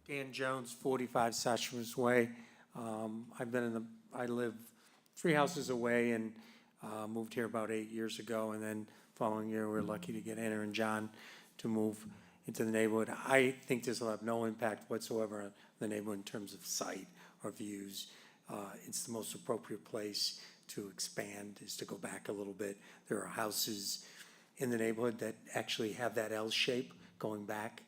Dan Jones, 45 Sachem's Way. I live 3 houses away and moved here about 8 years ago, and then following year, we were lucky to get Anna and John to move into the neighborhood. I think this will have no impact whatsoever on the neighborhood in terms of sight or views. It's the most appropriate place to expand, is to go back a little bit. There are houses in the neighborhood that actually have that L shape going back.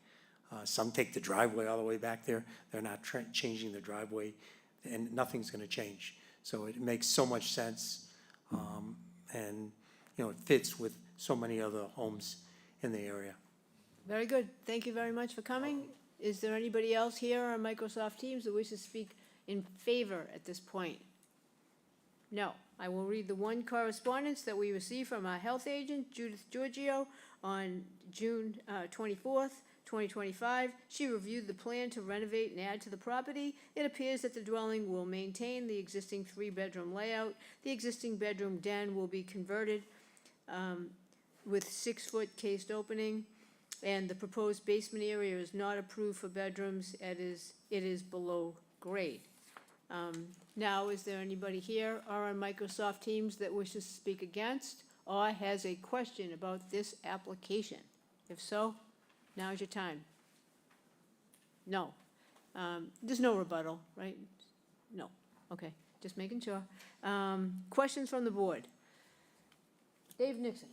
Some take the driveway all the way back there. They're not changing the driveway, and nothing's going to change. So it makes so much sense, and it fits with so many other homes in the area. Very good. Thank you very much for coming. Is there anybody else here on Microsoft Teams that wishes to speak in favor at this point? No. I will read the one correspondence that we received from our health agent, Judith Giorgio, on June 24th, 2025. She reviewed the plan to renovate and add to the property. It appears that the dwelling will maintain the existing 3-bedroom layout. The existing bedroom den will be converted with 6-foot cased opening, and the proposed basement area is not approved for bedrooms. It is below grade. Now, is there anybody here or on Microsoft Teams that wishes to speak against or has a question about this application? If so, now is your time. No. There's no rebuttal, right? No. Okay, just making sure. Questions from the board? Dave Nixon.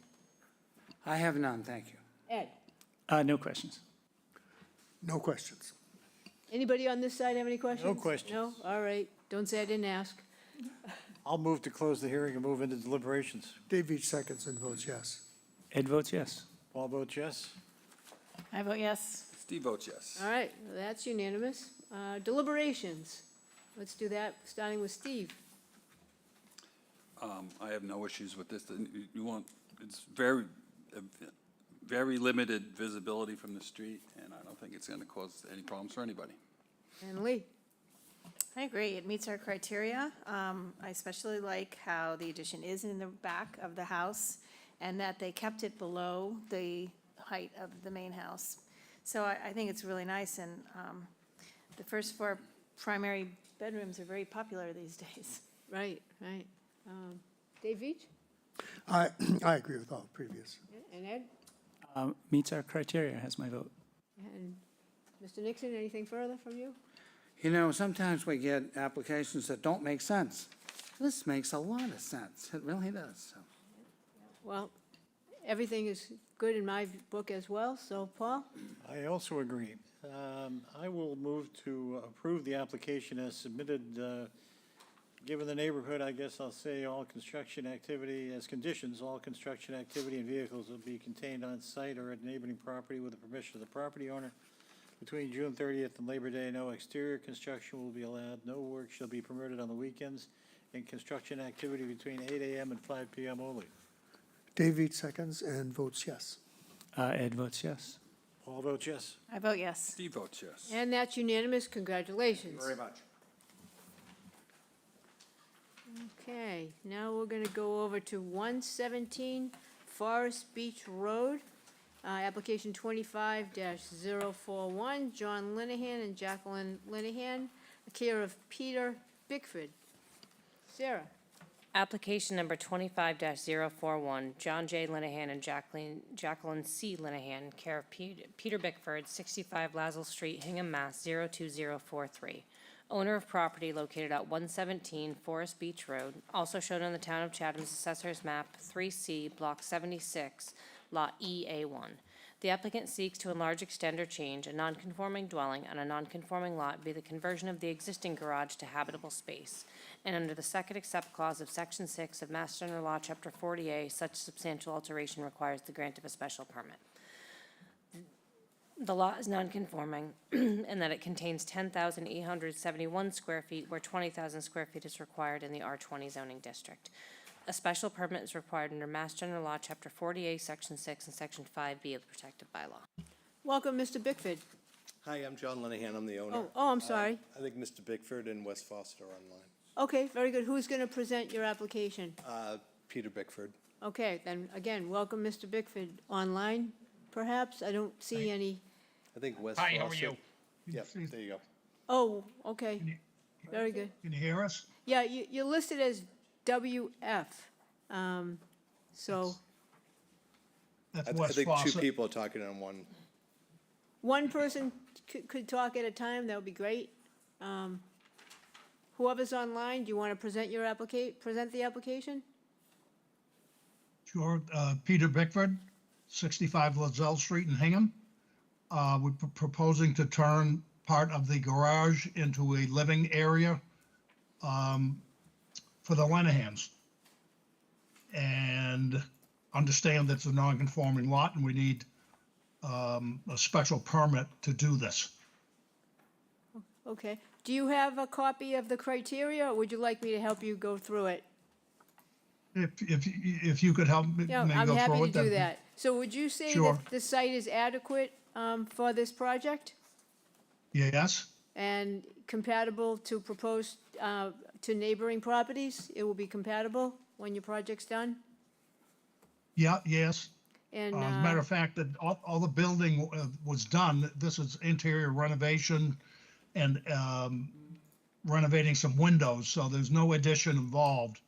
I have none, thank you. Ed? No questions. No questions. Anybody on this side have any questions? No questions. No? All right. Don't say I didn't ask. I'll move to close the hearing and move into deliberations. Dave Veach seconds and votes yes. Ed votes yes. Paul votes yes. I vote yes. Steve votes yes. All right, that's unanimous. Deliberations. Let's do that, starting with Steve. I have no issues with this. It's very limited visibility from the street, and I don't think it's going to cause any problems for anybody. And Lee. I agree. It meets our criteria. I especially like how the addition is in the back of the house and that they kept it below the height of the main house. So I think it's really nice, and the first 4 primary bedrooms are very popular these days. Right, right. Dave Veach? I agree with all previous. And Ed? Meets our criteria, has my vote. And Mr. Nixon, anything further from you? You know, sometimes we get applications that don't make sense. This makes a lot of sense. It really does. So. Well, everything is good in my book as well, so Paul? I also agree. I will move to approve the application as submitted. Given the neighborhood, I guess I'll say all construction activity, as conditions, all construction activity and vehicles will be contained on site or at neighboring property with the permission of the property owner. Between June 30th and Labor Day, no exterior construction will be allowed. No work shall be permitted on the weekends, and construction activity between 8 a.m. and 5 p.m. only. Dave Veach seconds and votes yes. Ed votes yes. Paul votes yes. I vote yes. Steve votes yes. And that's unanimous. Congratulations. Very much. Okay, now we're gonna go over to 117 Forest Beach Road, application 25-041, John Linehan and Jacqueline Linehan, care of Peter Bickford. Sarah? Application number 25-041, John J. Linehan and Jacqueline C. Linehan, care of Peter Bickford, 65 Lazel Street, Hingham, Mass. 02043. Owner of property located at 117 Forest Beach Road, also shown on the Town of Chatham's Assessor's Map 3C, Block 76, Lot EA1. The applicant seeks to enlarge, extend, or change a nonconforming dwelling on a nonconforming lot via the conversion of the existing garage to habitable space. And under the second accept clause of Section 6 of Mass General Law, Chapter 40A, such substantial alteration requires the grant of a special permit. The lot is nonconforming in that it contains 10,871 square feet, where 20,000 square feet is required in the R20 zoning district. A special permit is required under Mass General Law, Chapter 40A, Section 6, and Section 5B of the Protective Bylaw. Welcome, Mr. Bickford. Hi, I'm John Linehan, I'm the owner. I'm sorry. I think Mr. Bickford and Wes Fawcett are online. Okay, very good. Who's gonna present your application? Peter Bickford. Okay, then, again, welcome, Mr. Bickford. Online, perhaps? I don't see any. I think Wes Hi, Fawcett. how are you? Yep, there you go. Oh, okay, very good. Can you hear us? Yeah, you're listed as WF, so That's I Wes think two Fawcett. people are talking on one. one person could talk at a time, that would be great. Whoever's online, do you want to present the application? Sure. Peter Bickford, 65 Lazelle Street in Hingham. We're proposing to turn part of the garage into a living area for the Lenahans. And understand that it's a non-conforming lot and we need a special permit to do this. Okay. Do you have a copy of the criteria, or would you like me to help you go through it? If you could help me Yeah, go I'm through it. happy to do that'd be- that. So would you say Sure. that the site is adequate for this project Yes, and compatible to propose to neighboring properties? It will be compatible when your project's done? yeah, yes. And, As a matter of fact, that all the building was done. This is interior renovation and renovating some windows, so there's no addition involved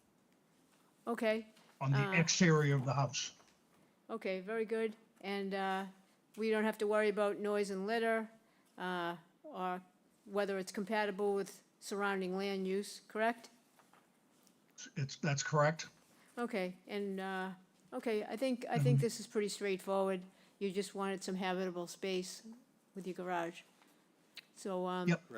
okay, on the exterior of the house. okay, very good. And we don't have to worry about noise and litter, or whether it's compatible with surrounding land use, correct? That's correct. Okay, and, okay, I think this is pretty straightforward. You just wanted some habitable space with your garage. So,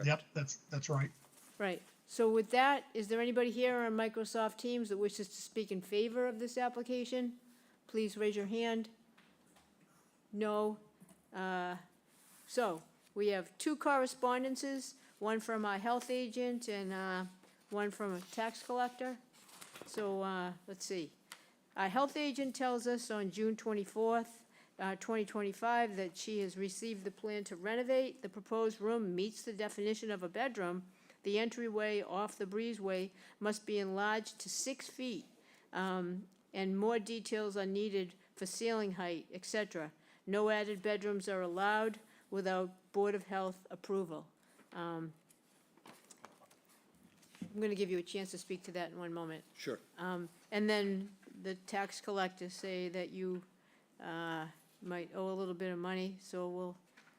Yep, that's right. right. So with that, is there anybody here on Microsoft Teams that wishes to speak in favor of this application? Please raise your hand. No. So, we have two correspondences, one from our health agent and one from a tax collector. So, let's see. Our health agent tells us on June 24th, 2025, that she has received the plan to renovate. The proposed room meets the definition of a bedroom. The entryway off the breezeway must be enlarged to 6 feet, and more details are needed for ceiling height, etc. No added bedrooms are allowed without Board of Health approval. I'm going to give you a chance to speak to that in one moment. Sure. And then the tax collectors say that you might owe a little bit of money, so we'll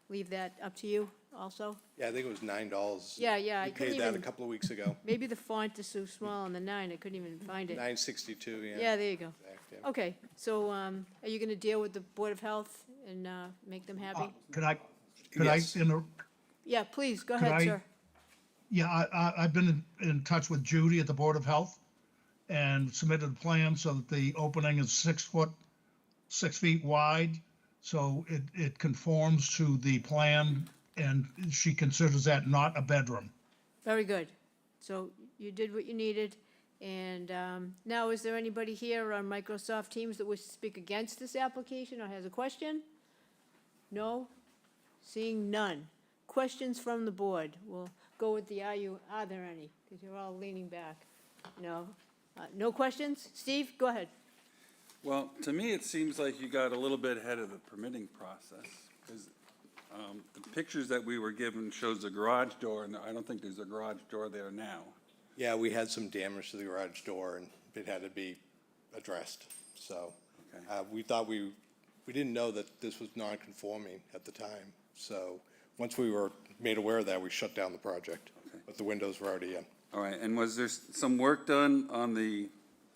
leave that up to you. also? Yeah, I think it was $9. Yeah, yeah, I We couldn't paid that a even- couple of weeks ago. Maybe the font is so small on the 9, I couldn't even find it. $9.62, yeah. Yeah, there you go. Exact, yeah. Okay, so, are you gonna deal with the Board of Health and, make them happy? Could I, Yes. Yeah, please, go could ahead, I- sir. yeah, I've been in touch with Judy at the Board of Health and submitted a plan so that the opening is 6 feet wide. So it conforms to the plan and she considers that not a bedroom. Very good. So you did what you needed. And now, is there anybody here on Microsoft Teams that wishes to speak against this application or has a question? No? Seeing none. Questions from the board? We'll go with the are there any? Because you're all leaning back. No? No questions? Steve, go ahead. Well, to me, it seems like you got a little bit ahead of the permitting process, because the pictures that we were given shows the garage door, and I don't think there's a garage door there now. Yeah, we had some damage to the garage door, and it had to be addressed. So we thought we didn't know that this was non-conforming at the time. So once we were made aware of that, we shut down the project. But the windows were already in. All right, and was there some work done on the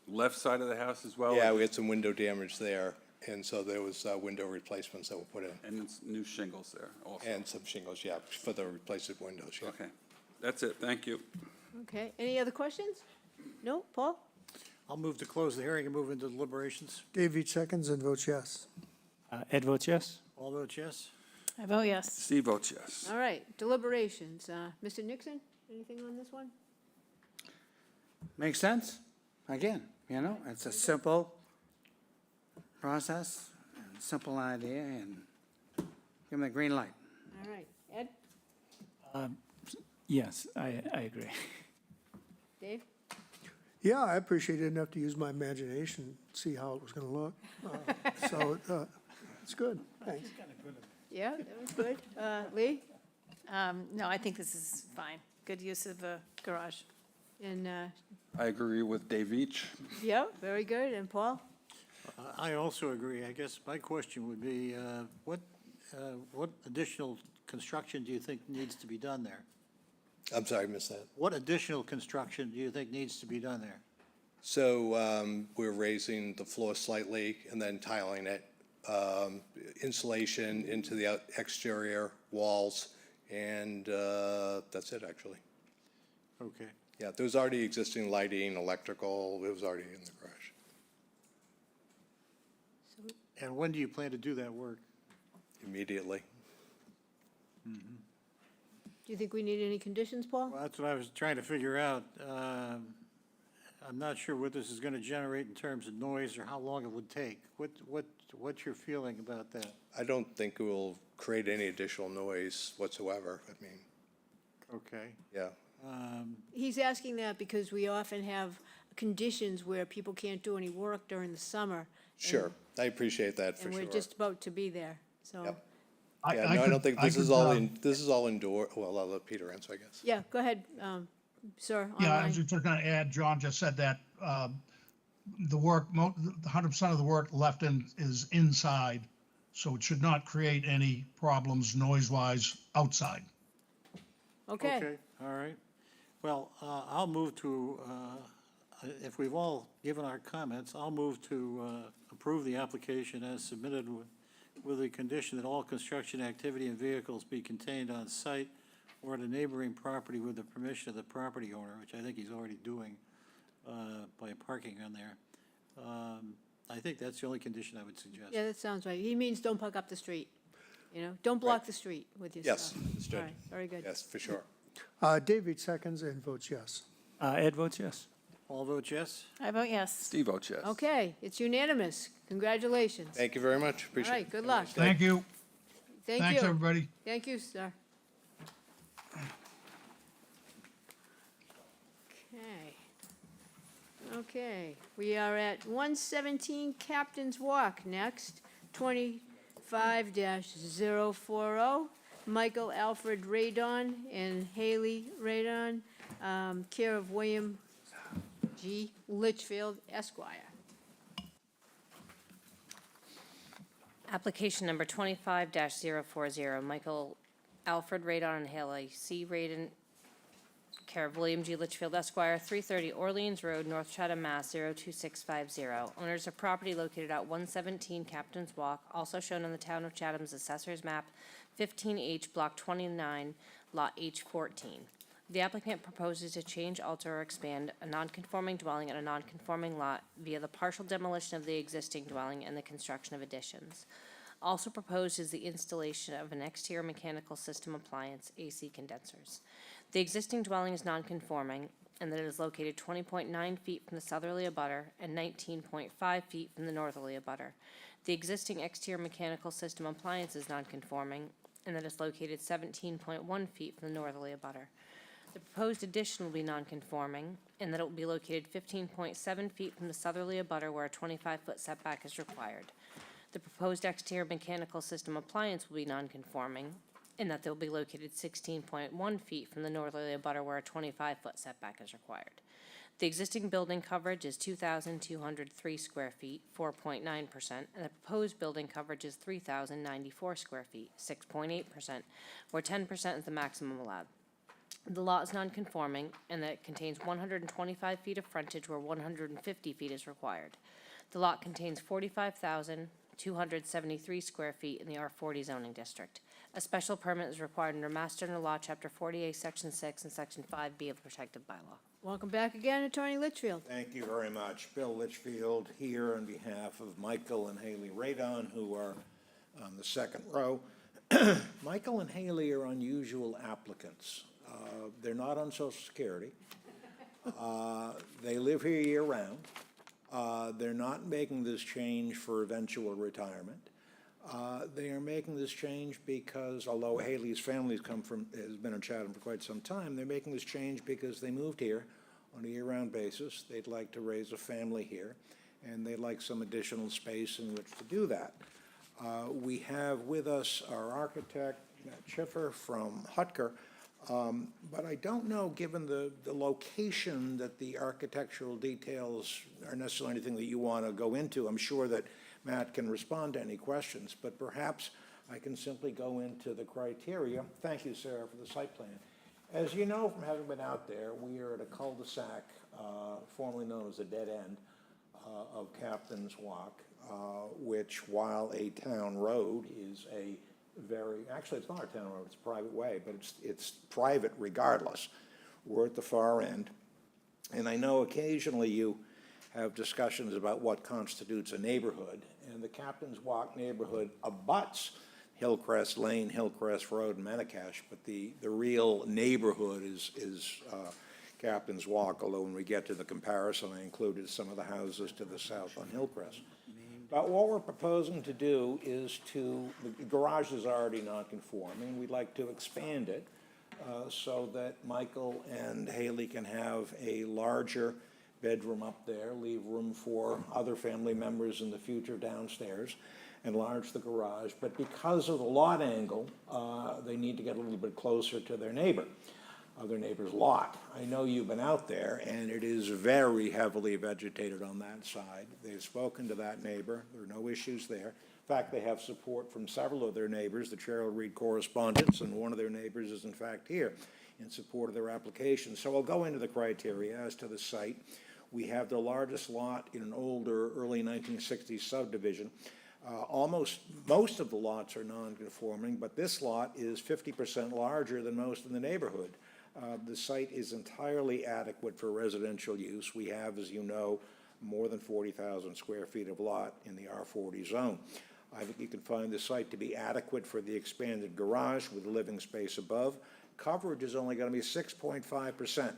left side of the house as well? Yeah, we had some window damage there, and so there was window replacements that were put in. And it's new shingles there also? And some shingles, yeah, for the replacement windows, yeah. Okay, that's it, thank you. Okay, any other questions? No? Paul? I'll move to close the hearing and move into deliberations. Dave Veach seconds and votes yes. Ed votes yes. All vote yes? I vote yes. Steve votes yes. All right, deliberations. Mr. Nixon, anything on this one? Makes sense? Again, it's a simple process, and simple idea, and give them the green light. All right, Ed? Yes, I agree. Dave? Yeah, I appreciate it enough to use my imagination, see how it was gonna look. So, it's good, thanks. Yeah, that was good. Lee? No, I think this is fine. Good use of a garage. And, I agree with Dave Veach. yeah, very good. And Paul? I also agree. I guess my question would be, what additional construction do you think needs to be done there? I'm sorry, I missed that. What additional construction do you think needs to be done there? So we're raising the floor slightly and then tiling it, insulation into the exterior walls, and that's it, actually. Okay. Yeah, there was already existing lighting, electrical, it was already in the garage. And when do you plan to do that work? Immediately. Do you think we need any conditions, Paul? Well, that's what I was trying to figure out. I'm not sure what this is going to generate in terms of noise or how long it would take. What's your feeling about that? I don't think it will create any additional noise whatsoever. I mean, Okay. yeah. He's asking that because we often have conditions where people can't do any work during the summer. Sure, I appreciate that for And sure. we're just about to be there, so. Yep. Yeah, no, I don't think this is all this is all indoor. Well, I'll let Peter answer, I guess. Yeah, go ahead, sir. Yeah, I online. was just gonna add, John just said that, the work, 100% of the work left is inside, so it should not create any problems noise-wise outside. Okay, Okay, all right. Well, I'll move to, if we've all given our comments, I'll move to approve the application as submitted with the condition that all construction activity and vehicles be contained on site or at a neighboring property with the permission of the property owner, which I think he's already doing by parking on there. I think that's the only condition I would suggest. yeah, that sounds right. He means don't park up the street, don't block the street with your Yes, stuff. understood. All right, very good. Yes, for sure. Dave Veach seconds and votes yes. Ed votes yes. All vote yes? I vote yes. Steve votes yes. Okay, it's unanimous. Congratulations. Thank you very much. All Appreciate it. right, good luck. Thank you. Thank Thanks, you. everybody. Thank you, sir. Okay, we are at 117 Captain's Walk next, 25-040. Michael Alfred Radon and Haley Radon, care of William G. Litchfield Esquire. Application number 25-040, Michael Alfred Radon and Haley C. Radon, care of William G. Litchfield Esquire, 330 Orleans Road, North Chatham, Mass. 02650. Owners of property located at 117 Captain's Walk, also shown on the Town of Chatham's Assessor's Map 15H, Block 29, Lot H14. The applicant proposes to change, alter, or expand a non-conforming dwelling and a non-conforming lot via the partial demolition of the existing dwelling and the construction of additions. Also proposed is the installation of an exterior mechanical system appliance, AC condensers. The existing dwelling is non-conforming and that it is located 20.9 feet from the southerly abutter and 19.5 feet from the northerly abutter. The existing exterior mechanical system appliance is non-conforming and that it's located 17.1 feet from the northerly abutter. The proposed addition will be non-conforming in that it will be located 15.7 feet from the southerly abutter where a 25-foot setback is required. The proposed exterior mechanical system appliance will be non-conforming in that they will be located 16.1 feet from the northerly abutter where a 25-foot setback is required. The existing building coverage is 2,203 square feet, 4.9%, and the proposed building coverage is 3,094 square feet, 6.8%, where 10% is the maximum allowed. The lot is non-conforming and that it contains 125 feet of frontage where 150 feet is required. The lot contains 45,273 square feet in the R40 zoning district. A special permit is required under Mass General Law, Chapter 48, Section 6, and Section 5B of the Protective Bylaw. Welcome back again, Attorney Litchfield. Thank you very much. Bill Litchfield here on behalf of Michael and Haley Radon, who are on the second row. Michael and Haley are unusual applicants. They're not on Social Security. They live here year-round. They're not making this change for eventual retirement. They are making this change because, although Haley's family has been in Chatham for quite some time, they're making this change because they moved here on a year-round basis. They'd like to raise a family here, and they'd like some additional space in which to do that. We have with us our architect, Matt Schiffer from Hutker, but I don't know, given the location, that the architectural details are necessarily anything that you want to go into. I'm sure that Matt can respond to any questions, but perhaps I can simply go into the criteria. Thank you, Sarah, for the site plan. As you know from having been out there, we are at a cul-de-sac, formerly known as a dead end, of Captain's Walk, which, while a town road, is a actually it's not a town road, it's a private way, but it's private regardless. We're at the far end, and I know occasionally you have discussions about what constitutes a neighborhood, and the Captain's Walk neighborhood abuts Hillcrest Lane, Hillcrest Road, and Manicash, but the real neighborhood is Captain's Walk, although when we get to the comparison, I included some of the houses to the south on Hillcrest. But what we're proposing to do is the garage is already non-conforming. We'd like to expand it so that Michael and Haley can have a larger bedroom up there, leave room for other family members in the future downstairs, enlarge the garage. But because of the lot angle, they need to get a little bit closer to their neighbor's lot. I know you've been out there, and it is very heavily vegetated on that side. They've spoken to that neighbor. There are no issues there. In fact, they have support from several of their neighbors. The chair will read correspondence, and one of their neighbors is in fact here in support of their application. So I'll go into the criteria as to the site. We have the largest lot in an older, early 1960s subdivision. Most of the lots are non-conforming, but this lot is 50% larger than most in the neighborhood. The site is entirely adequate for residential use. We have, as you know, more than 40,000 square feet of lot in the R40 zone. I think you can find the site to be adequate for the expanded garage with living space above. Coverage is only going to be 6.5%.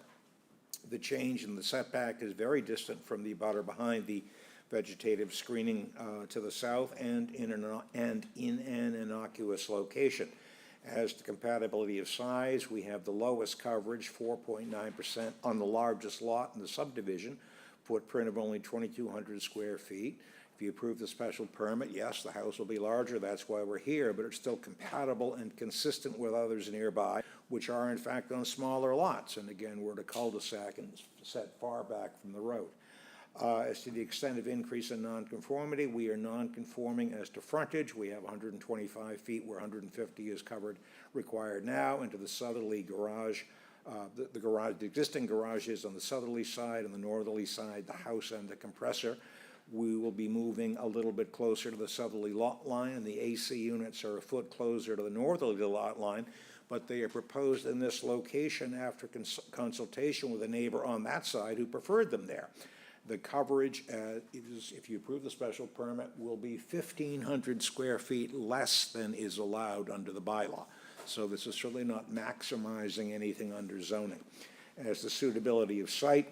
The change in the setback is very distant from the abutter behind the vegetative screening to the south and in an innocuous location. As to compatibility of size, we have the lowest coverage, 4.9% on the largest lot in the subdivision, footprint of only 2,200 square feet. If you approve the special permit, yes, the house will be larger, that's why we're here, but it's still compatible and consistent with others nearby, which are in fact on smaller lots. And again, we're at a cul-de-sac and set far back from the road. As to the extent of increase in nonconformity, we are nonconforming as to frontage. We have 125 feet where 150 is covered required now into the southerly garage. The existing garage is on the southerly side, on the northerly side, the house and the compressor. We will be moving a little bit closer to the southerly lot line, and the AC units are a foot closer to the northerly lot line, but they are proposed in this location after consultation with a neighbor on that side who preferred them there. The coverage, if you approve the special permit, will be 1,500 square feet less than is allowed under the bylaw. So this is certainly not maximizing anything under zoning. As the suitability of site,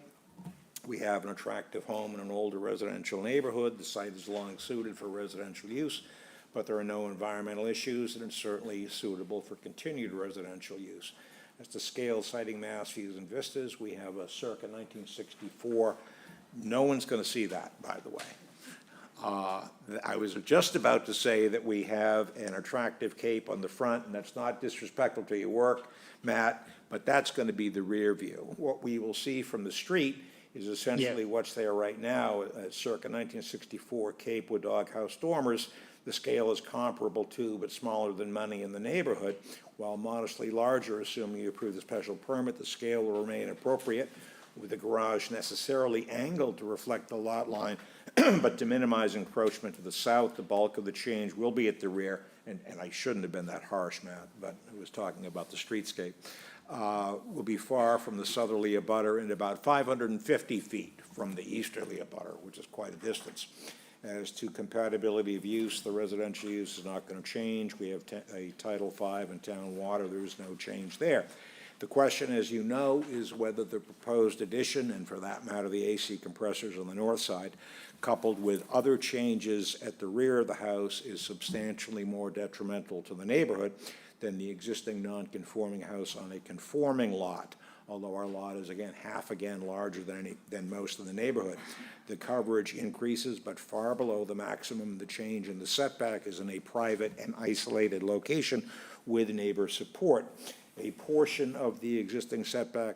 we have an attractive home in an older residential neighborhood. The site is long suited for residential use, but there are no environmental issues, and it's certainly suitable for continued residential use. As to scale, siting, mass, views, and vistas, we have a circa 1964. No one's going to see that, by the way. I was just about to say that we have an attractive cape on the front, and that's not disrespectful to your work, Matt, but that's going to be the rear view. What we will see from the street is essentially what's there right now, circa 1964 cape with doghouse dormers. The scale is comparable to, but smaller than many in the neighborhood, while modestly larger, assuming you approve the special permit. The scale will remain appropriate, with the garage necessarily angled to reflect the lot line, but to minimize encroachment to the south. The bulk of the change will be at the rear, and I shouldn't have been that harsh, Matt, but I was talking about the streetscape. Will be far from the southerly abutter and about 550 feet from the easterly abutter, which is quite a distance. As to compatibility of use, the residential use is not going to change. We have a Title V and town water. There is no change there. The question, as you know, is whether the proposed addition, and for that matter, the AC compressors on the north side, coupled with other changes at the rear of the house, is substantially more detrimental to the neighborhood than the existing non-conforming house on a conforming lot, although our lot is half larger than most of the neighborhood. The coverage increases, but far below the maximum. The change in the setback is in a private and isolated location with neighbor support. A portion of the existing setback,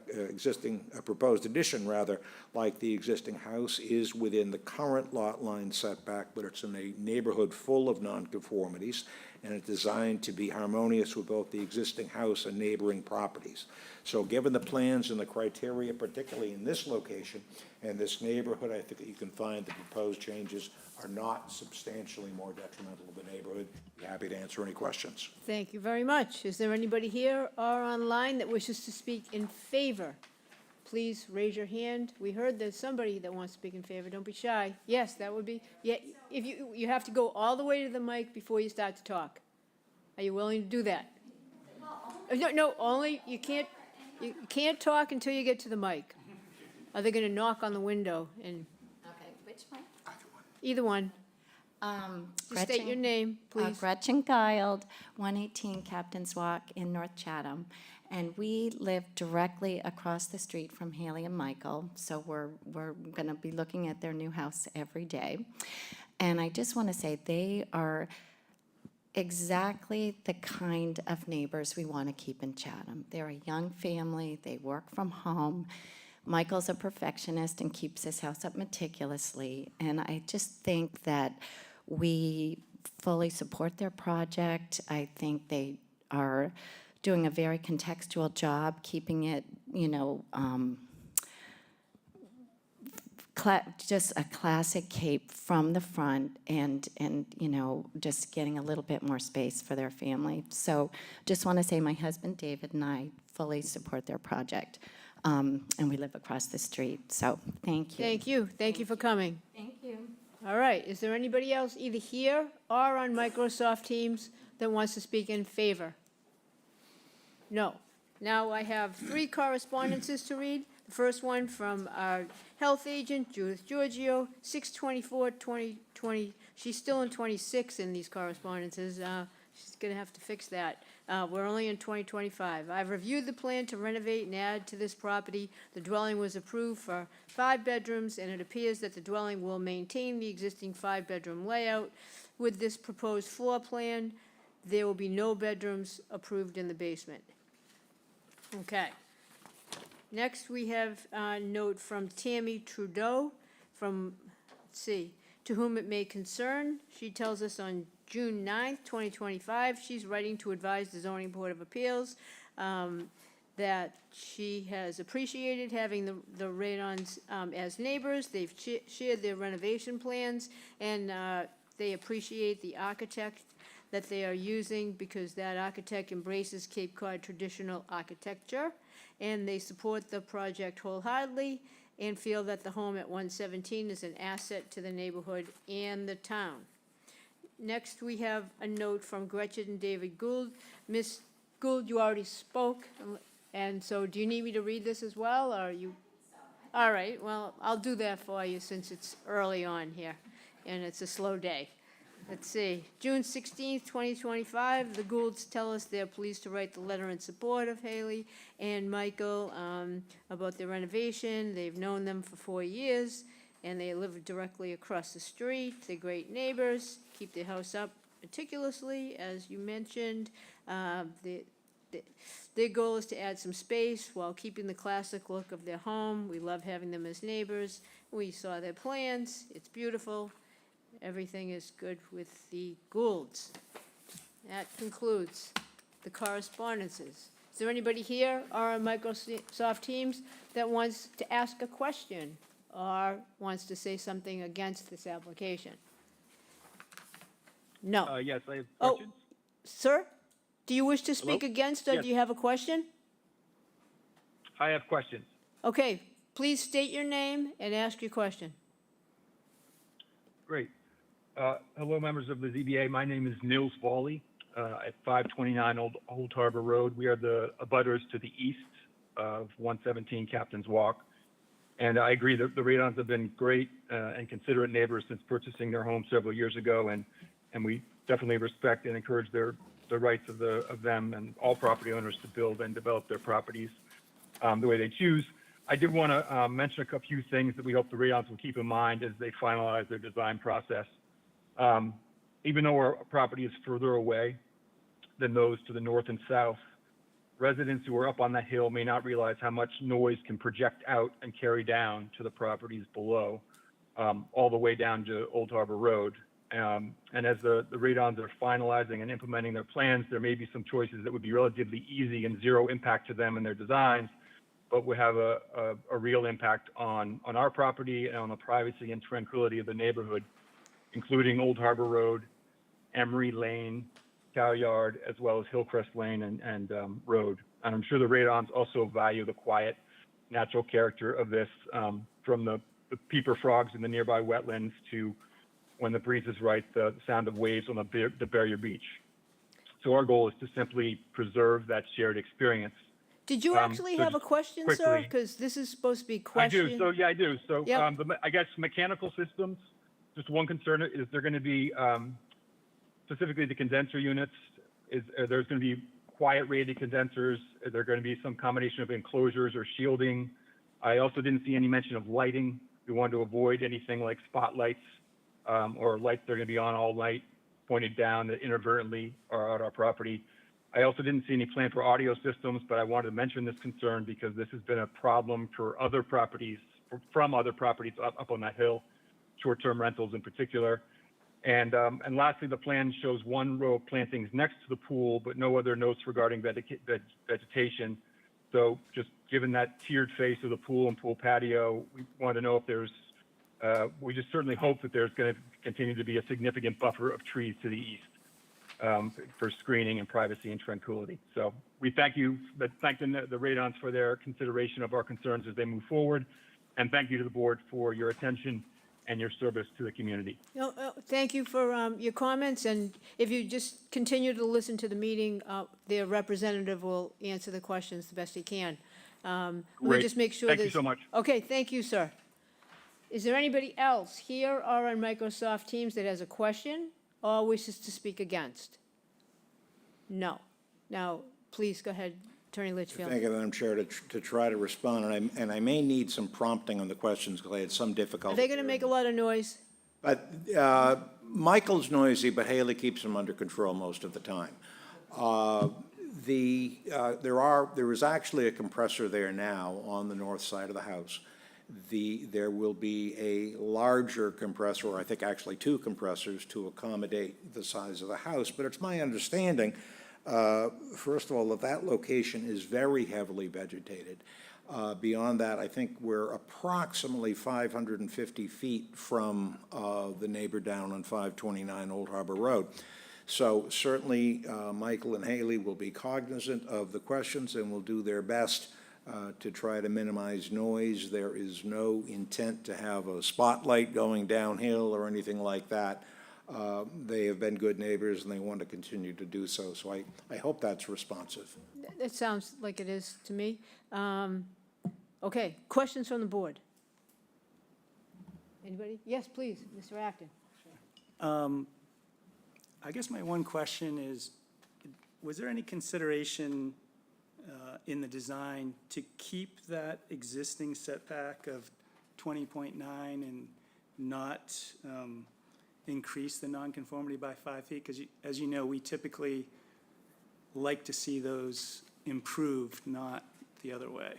proposed addition rather, like the existing house, is within the current lot line setback, but it's in a neighborhood full of nonconformities, and it's designed to be harmonious with both the existing house and neighboring properties. So given the plans and the criteria, particularly in this location and this neighborhood, I think that you can find the proposed changes are not substantially more detrimental to the neighborhood. Be happy to answer any questions. Thank you very much. Is there anybody here or online that wishes to speak in favor? Please raise your hand. We heard there's somebody that wants to speak in favor. Don't be shy. Yes, that would be, yeah, if you have to go all the way to the mic before you start to talk. Are you willing to do that? No, only, you can't talk until you get to the mic. Are they gonna knock on the window and? Okay, which one? Either one. Just state your name, please. Gretchen Guild, 118 Captain's Walk in North Chatham. And we live directly across the street from Haley and Michael, so we're going to be looking at their new house every day. And I just want to say they are exactly the kind of neighbors we want to keep in Chatham. They're a young family. They work from home. Michael's a perfectionist and keeps his house up meticulously. And I just think that we fully support their project. I think they are doing a very contextual job, keeping it, just a classic cape from the front and just getting a little bit more space for their family. So just want to say my husband David and I fully support their project. And we live across the street, so thank you. Thank you. Thank you for coming. Thank you. All right, is there anybody else either here or on Microsoft Teams that wants to speak in favor? No. Now I have 3 correspondences to read. The first one from our health agent, Judith Giorgio, 6/24/2020. She's still in 26 in these correspondences. She's going to have to fix that. We're only in 2025. I've reviewed the plan to renovate and add to this property. The dwelling was approved for 5 bedrooms, and it appears that the dwelling will maintain the existing 5-bedroom layout. With this proposed floor plan, there will be no bedrooms approved in the basement. Okay. Next, we have a note from Tammy Trudeau, from, let's see, to whom it may concern. She tells us on June 9th, 2025, she's writing to advise the Zoning Board of Appeals that she has appreciated having the Radons as neighbors. They've shared their renovation plans, and they appreciate the architect that they are using because that architect embraces Cape Cod traditional architecture, and they support the project wholeheartedly and feel that the home at 117 is an asset to the neighborhood and the town. Next, we have a note from Gretchen and David Gould. Ms. Gould, you already spoke, and so do you need me to read this as well, or are you? All right, well, I'll do that for you since it's early on here, and it's a slow day. Let's see, June 16th, 2025, the Goulds tell us they're pleased to write the letter in support of Haley and Michael about their renovation. They've known them for 4 years, and they live directly across the street. They're great neighbors, keep their house up meticulously, as you mentioned. Their goal is to add some space while keeping the classic look of their home. We love having them as neighbors. We saw their plans, it's beautiful. Everything is good with the Goulds. That concludes the correspondences. Is there anybody here or on Microsoft Teams that wants to ask a question or wants to say something against this application? No. Yes, I have Oh, questions. sir, do you wish to speak Hello? against, or Yes. do you have a question? I have questions. Okay, please state your name and ask your question. Great. Hello, members of the ZBA. My name is Nils Volley at 529 Old Harbor Road. We are the abutters to the east of 117 Captain's Walk. And I agree that the Radons have been great and considerate neighbors since purchasing their home several years ago. And we definitely respect and encourage the rights of them and all property owners to build and develop their properties the way they choose. I did want to mention a few things that we hope the Radons will keep in mind as they finalize their design process. Even though our property is further away than those to the north and south, residents who are up on that hill may not realize how much noise can project out and carry down to the properties below, all the way down to Old Harbor Road. And as the Radons are finalizing and implementing their plans, there may be some choices that would be relatively easy and zero impact to them in their designs, but would have a real impact on our property and on the privacy and tranquility of the neighborhood, including Old Harbor Road, Emery Lane, Cow Yard, as well as Hillcrest Lane and Road. And I'm sure the Radons also value the quiet, natural character of this, from the peeper frogs in the nearby wetlands to, when the breeze is right, the sound of waves on the Barrier Beach. So our goal is to simply preserve that shared experience. Did you actually so have a just question, sir? quickly- Because this is supposed to be question. I do. So yeah, I do. So Yep. I guess mechanical systems. Just one concern is they're going to be specifically the condenser units. There's going to be quiet rated condensers. Is there going to be some combination of enclosures or shielding? I also didn't see any mention of lighting. We wanted to avoid anything like spotlights or lights that are going to be on all night, pointed down that inadvertently are at our property. I also didn't see any plan for audio systems, but I wanted to mention this concern because this has been a problem for other properties, from other properties up on that hill, short-term rentals in particular. And lastly, the plan shows one row of plantings next to the pool, but no other notes regarding vegetation. So just given that tiered face of the pool and pool patio, we want to know if there's, we just certainly hope that there's going to continue to be a significant buffer of trees to the east for screening and privacy and tranquility. So we thank the Radons for their consideration of our concerns as they move forward. And thank you to the board for your attention and your service to the community. Thank you for your comments, and if you just continue to listen to the meeting, their representative will answer the questions the best he can. Let me Great. just make sure Thank you there's- so much. Okay, thank you, sir. Is there anybody else here or on Microsoft Teams that has a question or wishes to speak against? No. Now, please go ahead, Attorney Litchfield. Thank you, Madam Chair, to try to respond, and I may need some prompting on the questions because I had some difficulty. Are they going to make a lot of noise? But Michael's noisy, but Haley keeps him under control most of the time. There is actually a compressor there now on the north side of the house, there will be a larger compressor, or I think actually two compressors, to accommodate the size of the house. But it's my understanding, first of all, that that location is very heavily vegetated. Beyond that, I think we're approximately 550 feet from the neighbor down on 529 Old Harbor Road. So certainly, Michael and Haley will be cognizant of the questions and will do their best to try to minimize noise. There is no intent to have a spotlight going downhill or anything like that. They have been good neighbors and they want to continue to do so. So I hope that's responsive. It sounds like it is to me. Okay, questions from the board? Anybody? Yes, please, Mr. Acton. I guess my one question is, was there any consideration in the design to keep that existing setback of 20.9 and not increase the nonconformity by 5 feet? Because as you know, we typically like to see those improved, not the other way.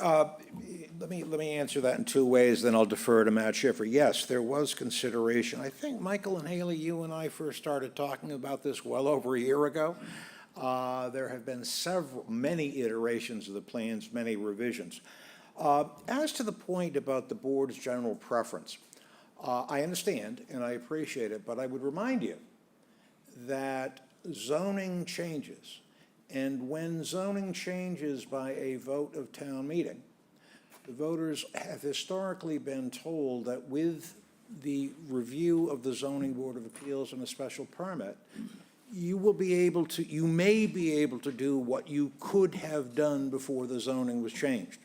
Let me answer that in two ways, then I'll defer to Matt Schiffer. Yes, there was consideration. I think, Michael and Haley, you and I first started talking about this well over a year ago. There have been many iterations of the plans, many revisions. As to the point about the board's general preference, I understand and I appreciate it, but I would remind you that zoning changes. And when zoning changes by a vote of town meeting, the voters have historically been told that with the review of the Zoning Board of Appeals and a special permit, you may be able to do what you could have done before the zoning was changed.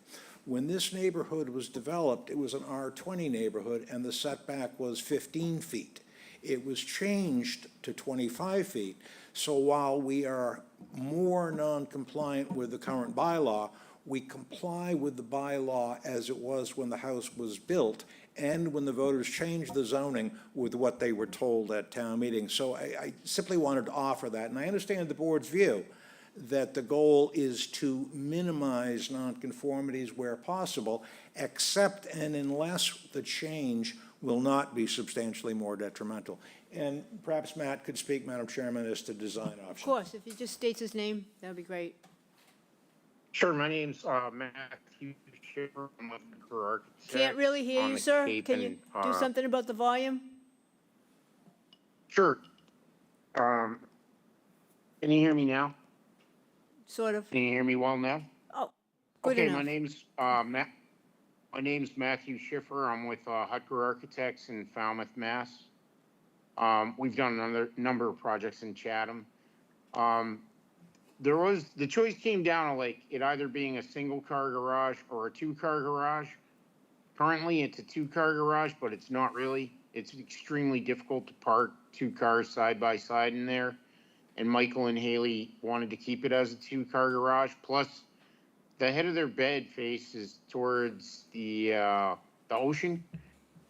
When this neighborhood was developed, it was an R20 neighborhood and the setback was 15 feet. It was changed to 25 feet. So while we are more non-compliant with the current bylaw, we comply with the bylaw as it was when the house was built and when the voters changed the zoning with what they were told at town meeting. So I simply wanted to offer that. And I understand the board's view that the goal is to minimize nonconformities where possible, except and unless the change will not be substantially more detrimental. And perhaps Matt could speak, Madam Chairman, as to design options. Of course, if he just states his name, that would be great. Sure, my name's Matthew Schiffer. I'm with Kerr Architects. Can't really hear on you, the sir. Cape Can you and, do something about the volume? Sure. Can you hear me now? Sort of. Can you hear me well now? Oh, good Okay, enough. my name's Matthew Schiffer. I'm with Hutker Architects in Falmouth, Mass. We've done another number of projects in Chatham. The choice came down to like it either being a single car garage or a 2-car garage. Currently, it's a 2-car garage, but it's not really. It's extremely difficult to park 2 cars side by side in there. And Michael and Haley wanted to keep it as a 2-car garage. Plus, the head of their bed faces towards the ocean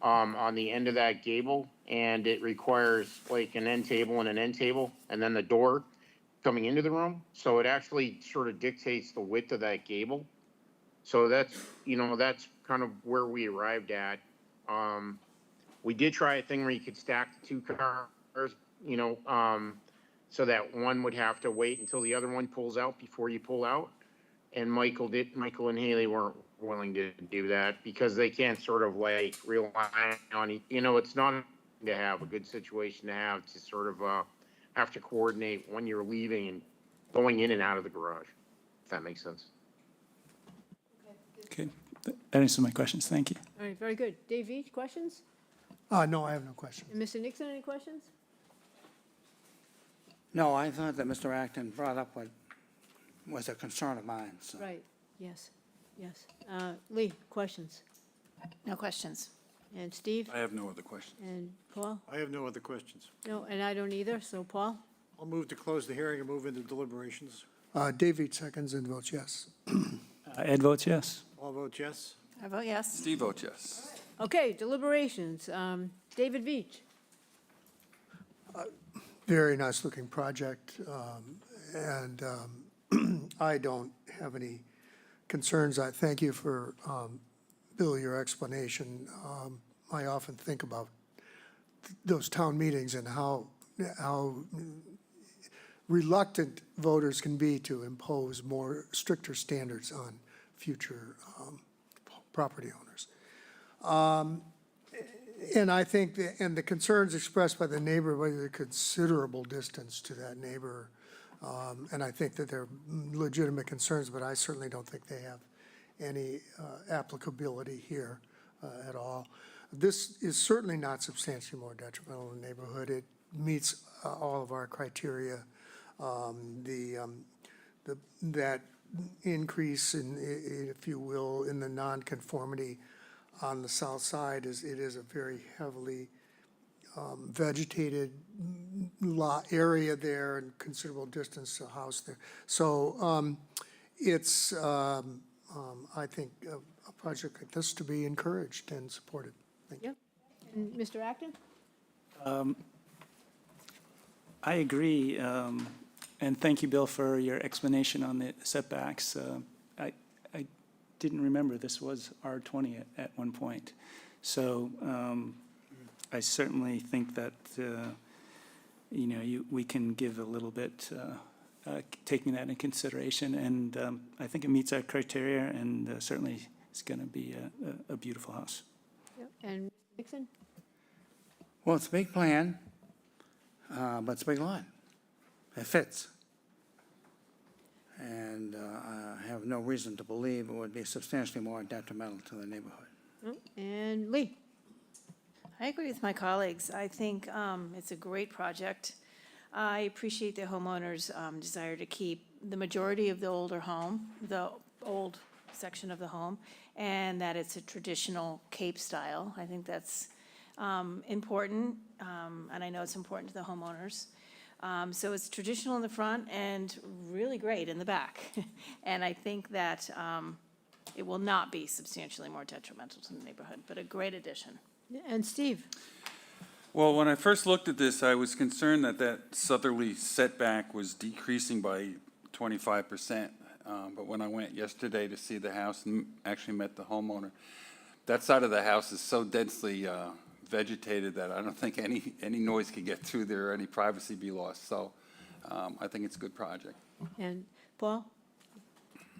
on the end of that gable, and it requires like an end table and an end table, and then the door coming into the room. So it actually sort of dictates the width of that gable. So that's kind of where we arrived at. We did try a thing where you could stack the 2 cars, so that one would have to wait until the other one pulls out before you pull out. And Michael and Haley weren't willing to do that because they can't sort of like rely on, it's not to have a good situation to have to sort of have to coordinate when you're leaving and going in and out of the garage, if that makes sense. Okay, that answers my questions. Thank you. All right, very good. Dave Veach, questions? No, I have no questions. And Mr. Nixon, any questions? No, I thought that Mr. Acton brought up what was a concern of mine, so. Right, yes, yes. Lee, questions? No questions. And Steve? I have no other questions. And Paul? I have no other questions. No, and I don't either, so Paul? I'll move to close the hearing and move into deliberations. Dave Veach seconds and votes yes. Ed votes yes. All vote yes. I vote yes. Steve votes yes. Okay, deliberations. David Veach? Very nice looking project, and I don't have any concerns. I thank you for Bill, your explanation. I often think about those town meetings and how reluctant voters can be to impose more stricter standards on future property owners. And I think, the concerns expressed by the neighbor, whether a considerable distance to that neighbor, and I think that they're legitimate concerns, but I certainly don't think they have any applicability here at all. This is certainly not substantially more detrimental to the neighborhood. It meets all of our criteria. That increase in, if you will, in the nonconformity on the south side it is a very heavily vegetated area there and considerable distance to a house there. So it's, I think, a project like this to be encouraged and supported. Thank you. Yep. And Mr. Acton? I agree, and thank you, Bill, for your explanation on the setbacks. I didn't remember this was R20 at one point. So I certainly think that, we can give a little bit, taking that in consideration, and I think it meets our criteria, and certainly it's going to be a beautiful house. Yep. And Nixon? Well, it's a big plan, but it's a big lot. It fits. And I have no reason to believe it would be substantially more detrimental to the neighborhood. And Lee? I agree with my colleagues. I think it's a great project. I appreciate the homeowners' desire to keep the majority of the older home, the old section of the home, and that it's a traditional Cape style. I think that's important, and I know it's important to the homeowners. So it's traditional in the front and really great in the back. And I think that it will not be substantially more detrimental to the neighborhood, but a great addition. And Steve? Well, when I first looked at this, I was concerned that southerly setback was decreasing by 25%. But when I went yesterday to see the house and actually met the homeowner, that side of the house is so densely vegetated that I don't think any noise could get through there or any privacy be lost. So I think it's a good project. And Paul?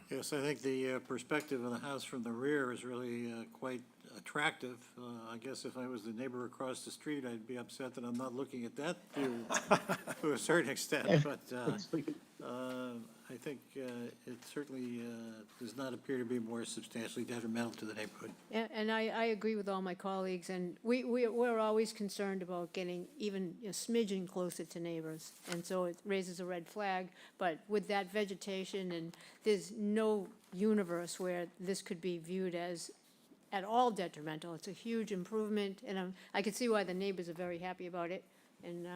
Yes, I think the perspective of the house from the rear is really quite attractive. I guess if I was the neighbor across the street, I'd be upset that I'm not looking at that view to a certain extent. But I think it certainly does not appear to be more substantially detrimental to the neighborhood. And I agree with all my colleagues, and we're always concerned about getting even a smidgen closer to neighbors, and so it raises a red flag. But with that vegetation, and there's no universe where this could be viewed as at all detrimental. It's a huge improvement, and I can see why the neighbors are very happy about it, and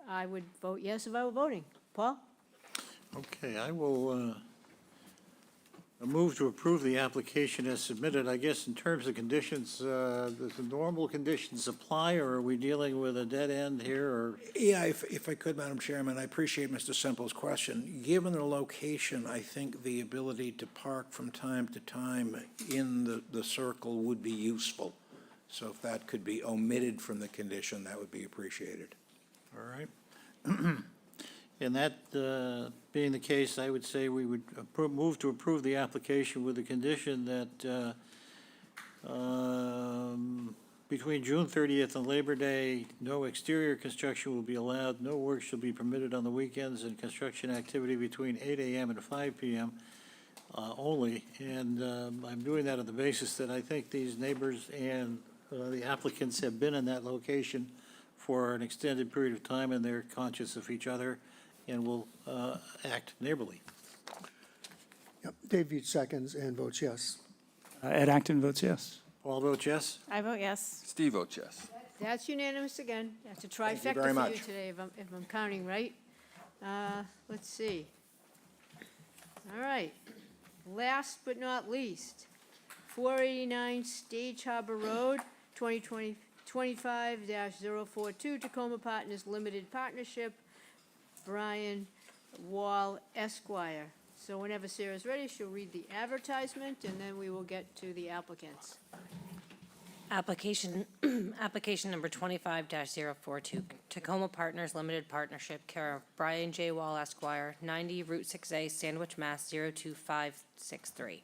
I would vote yes if I were voting. Paul? Okay, I will move to approve the application as submitted. I guess in terms of conditions, does the normal conditions apply, or are we dealing with a dead end here, or? Yeah, if I could, Madam Chairman, I appreciate Mr. Semple's question. Given the location, I think the ability to park from time to time in the circle would be useful. So if that could be omitted from the condition, that would be appreciated. All right. And that being the case, I would say we would move to approve the application with the condition that between June 30th and Labor Day, no exterior construction will be allowed, no work shall be permitted on the weekends, and construction activity between 8 a.m. and 5 p.m. Only. And I'm doing that on the basis that I think these neighbors and the applicants have been in that location for an extended period of time, and they're conscious of each other and will act neighborly. Yep. Dave Veach seconds and votes yes. Ed Acton votes yes. All vote yes? I vote yes. Steve votes yes. That's unanimous again. That's a Thank you trifecta very for much. you today, if I'm counting right. Let's see. All right. Last but not least, 489 Stage Harbor Road, 25-042, Tacoma Partners Limited Partnership, Brian Wall Esquire. So whenever Sarah's ready, she'll read the advertisement, and then we will get to the applicants. Application number 25-042, Tacoma Partners Limited Partnership, care of Brian J. Wall Esquire, 90 Route 6A, Sandwich, Mass. 02563.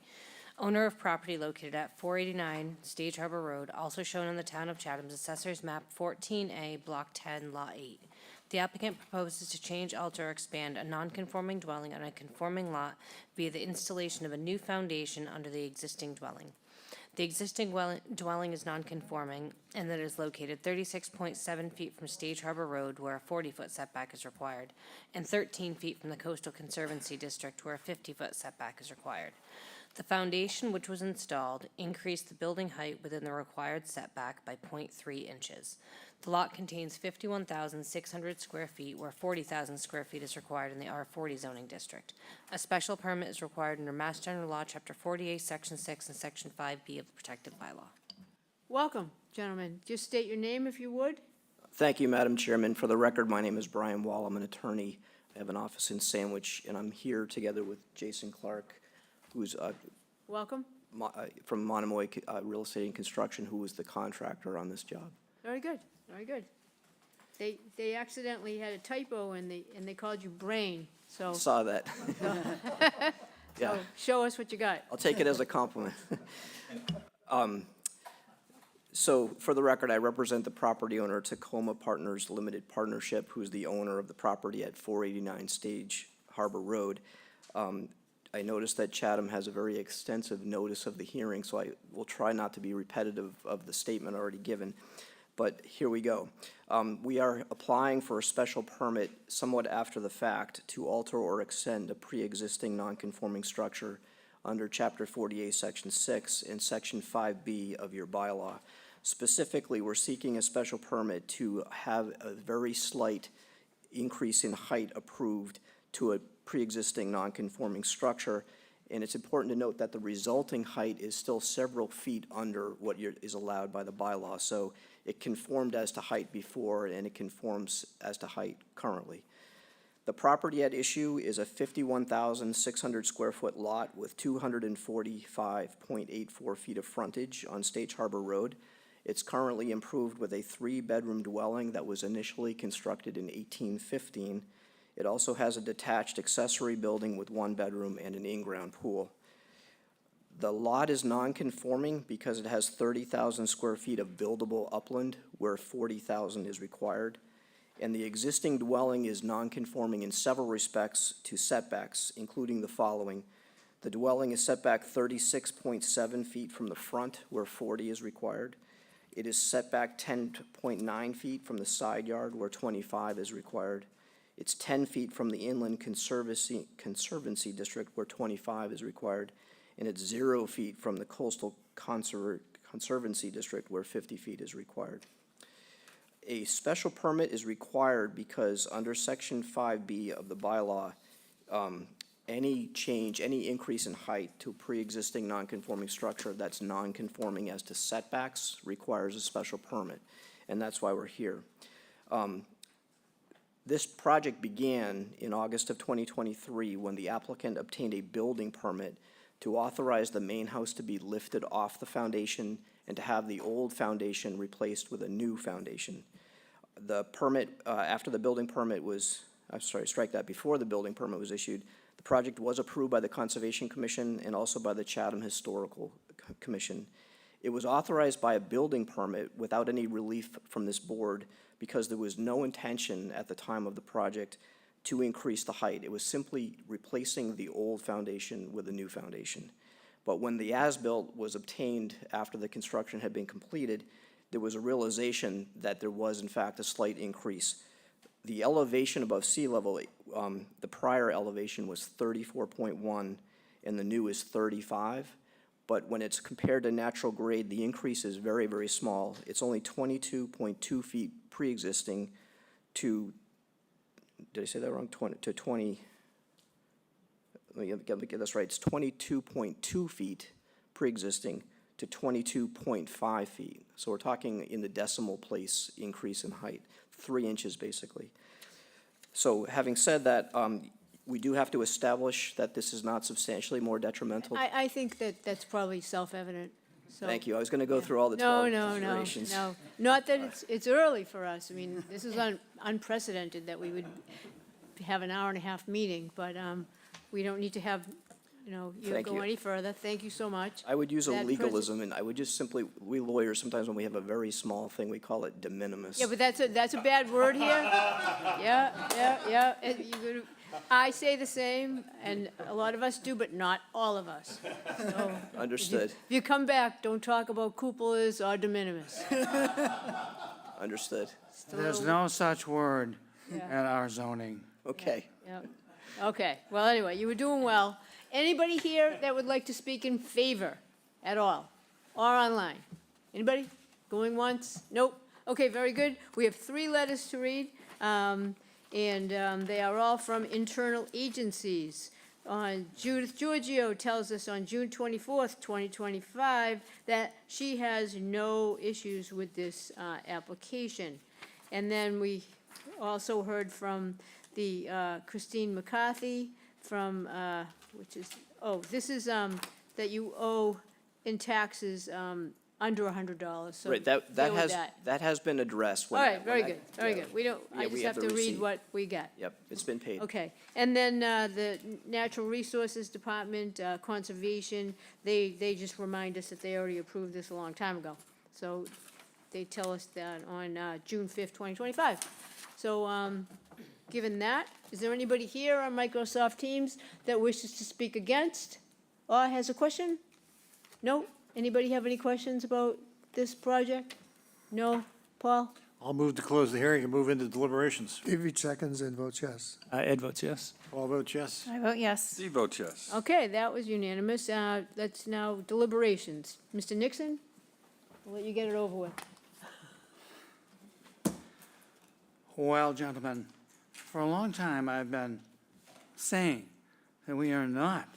Owner of property located at 489 Stage Harbor Road, also shown on the Town of Chatham's Assessor's Map 14A, Block 10, Lot 8. The applicant proposes to change, alter, or expand a non-conforming dwelling on a conforming lot via the installation of a new foundation under the existing dwelling. The existing dwelling is non-conforming and that is located 36.7 feet from Stage Harbor Road, where a 40-foot setback is required, and 13 feet from the Coastal Conservancy District, where a 50-foot setback is required. The foundation, which was installed, increased the building height within the required setback by 0.3 inches. The lot contains 51,600 square feet, where 40,000 square feet is required in the R40 zoning district. A special permit is required under Mass General Law, Chapter 48, Section 6, and Section 5B of the Protected Bylaw. Welcome, gentlemen. Just state your name if you would. Thank you, Madam Chairman. For the record, my name is Brian Wall. I'm an attorney. I have an office in Sandwich, and I'm here together with Jason Clark, who's Welcome. from Monomoy Real Estate and Construction, who was the contractor on this job. Very good, very good. They accidentally had a typo and they called you Brain, so. Saw that. Yeah. So show us what you got. I'll take it as a compliment. So for the record, I represent the property owner, Tacoma Partners Limited Partnership, who's the owner of the property at 489 Stage Harbor Road. I noticed that Chatham has a very extensive notice of the hearing, so I will try not to be repetitive of the statement already given. But here we go. We are applying for a special permit somewhat after the fact to alter or extend a pre-existing non-conforming structure under Chapter 48, Section 6 and Section 5B of your bylaw. Specifically, we're seeking a special permit to have a very slight increase in height approved to a pre-existing non-conforming structure. And it's important to note that the resulting height is still several feet under what is allowed by the bylaw. So it conformed as to height before, and it conforms as to height currently. The property at issue is a 51,600 square foot lot with 245.84 feet of frontage on Stage Harbor Road. It's currently improved with a 3-bedroom dwelling that was initially constructed in 1815. It also has a detached accessory building with 1 bedroom and an in-ground pool. The lot is non-conforming because it has 30,000 square feet of buildable upland where 40,000 is required. And the existing dwelling is non-conforming in several respects to setbacks, including the following. The dwelling is set back 36.7 feet from the front where 40 is required. It is set back 10.9 feet from the side yard where 25 is required. It's 10 feet from the Inland Conservancy District where 25 is required, and it's 0 feet from the Coastal Conservancy District where 50 feet is required. A special permit is required because under Section 5B of the bylaw, any change, any increase in height to a pre-existing non-conforming structure that's non-conforming as to setbacks requires a special permit, and that's why we're here. This project began in August of 2023 when the applicant obtained a building permit to authorize the main house to be lifted off the foundation and to have the old foundation replaced with a new foundation. The permit, after the building permit was, before the building permit was issued, the project was approved by the Conservation Commission and also by the Chatham Historical Commission. It was authorized by a building permit without any relief from this board because there was no intention at the time of the project to increase the height. It was simply replacing the old foundation with a new foundation. But when the as-built was obtained after the construction had been completed, there was a realization that there was in fact a slight increase. The elevation above sea level, the prior elevation was 34.1 and the new is 35. But when it's compared to natural grade, the increase is very, very small. It's only 22.2 feet pre-existing to, did I say that wrong? 20, let me get this right. It's 22.2 feet pre-existing to 22.5 feet. So we're talking in the decimal place increase in height, 3 inches basically. So having said that, We do have to establish that this is not substantially more detrimental. I think that that's probably self-evident, so. Thank you. I was going to go through all the No, 12 no, no, considerations. no. Not that it's early for us. I mean, this is unprecedented that we would have an hour-and-a-half meeting, but we don't need to have, you Thank go you. any further. Thank you so much. I would use a That legalism, and I would just simply, we lawyers, sometimes when we have a very small thing, we call it de minimis. Yeah, but that's a bad word here. Yeah. I say the same, and a lot of us do, but not all of us. So, Understood, if you come back, don't talk about cupolas or de minimis. understood. There's no such word in Yeah. our zoning. Okay. Yeah. Okay, well, anyway, you were doing well. Anybody here that would like to speak in favor at all, or online? Anybody? Going once? Nope. Okay, very good. We have 3 letters to read, and they are all from internal agencies. Judith Giorgio tells us on June 24th, 2025, that she has no issues with this application. And then we also heard from the Christine McCarthy from, this is that you owe in taxes under $100, so Right, deal with that has been addressed. All right, very good, very yeah. good. We don't, I Yeah, just we have have to the read receipt. what we got. Yep, it's been paid. Okay, and then the Natural Resources Department, Conservation, they just remind us that they already approved this a long time ago. So they tell us that on June 5th, 2025. So given that, is there anybody here on Microsoft Teams that wishes to speak against or has a question? No? Anybody have any questions about this project? No? Paul? I'll move to close the hearing and move into deliberations. David seconds and votes yes. Ed votes yes. All votes yes. I vote yes. Steve votes yes. Okay, that was unanimous. That's now deliberations. Mr. Nixon, I'll let you get it over with. Well, gentlemen, for a long time, I've been saying that we are not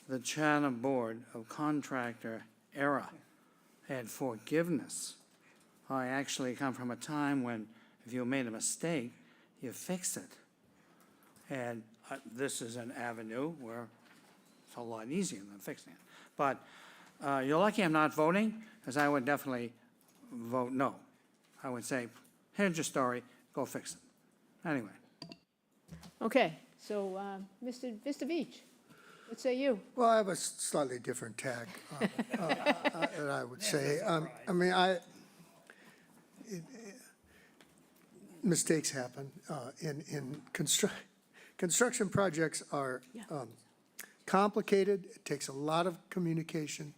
the Chatham Board of Contractor era and forgiveness. I actually come from a time when if you made a mistake, you fix it. And this is an avenue where it's a lot easier than fixing it. But you're lucky I'm not voting, because I would definitely vote no. I would say, here's your story, go fix it. Anyway. Okay, so, Mr. Beach, what say you? Well, I have a slightly different tack, that I would say. Mistakes happen. Construction projects are complicated. It takes a lot of communication.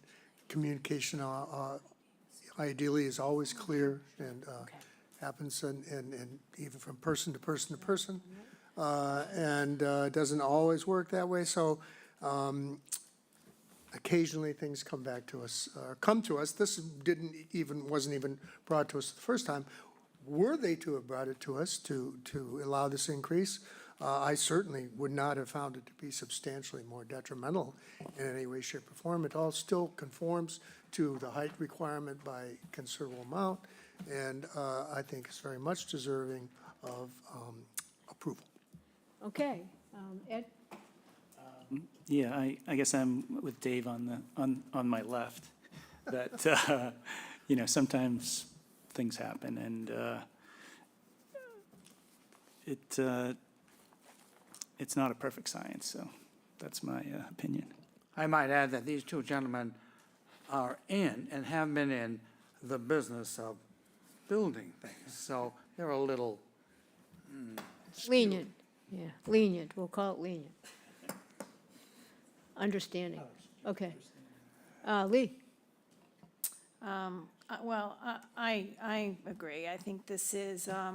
Communication ideally is always clear and happens and even from person to person to person. And it doesn't always work that way. So occasionally things come back to us, come to us. This wasn't even brought to us the first time. Were they to have brought it to us to allow this increase, I certainly would not have found it to be substantially more detrimental in any way, shape, or form. It all still conforms to the height requirement by a considerable amount, and I think it's very much deserving of approval. Okay, Ed? Yeah, I guess I'm with Dave on my left, that, sometimes things happen, and it's not a perfect science, so that's my opinion. I might add that these two gentlemen are in and have been in the business of building things, so they're a little Lenient, lenient, we'll call it lenient. Understanding, okay. Lee? Well, I agree. I think this is, a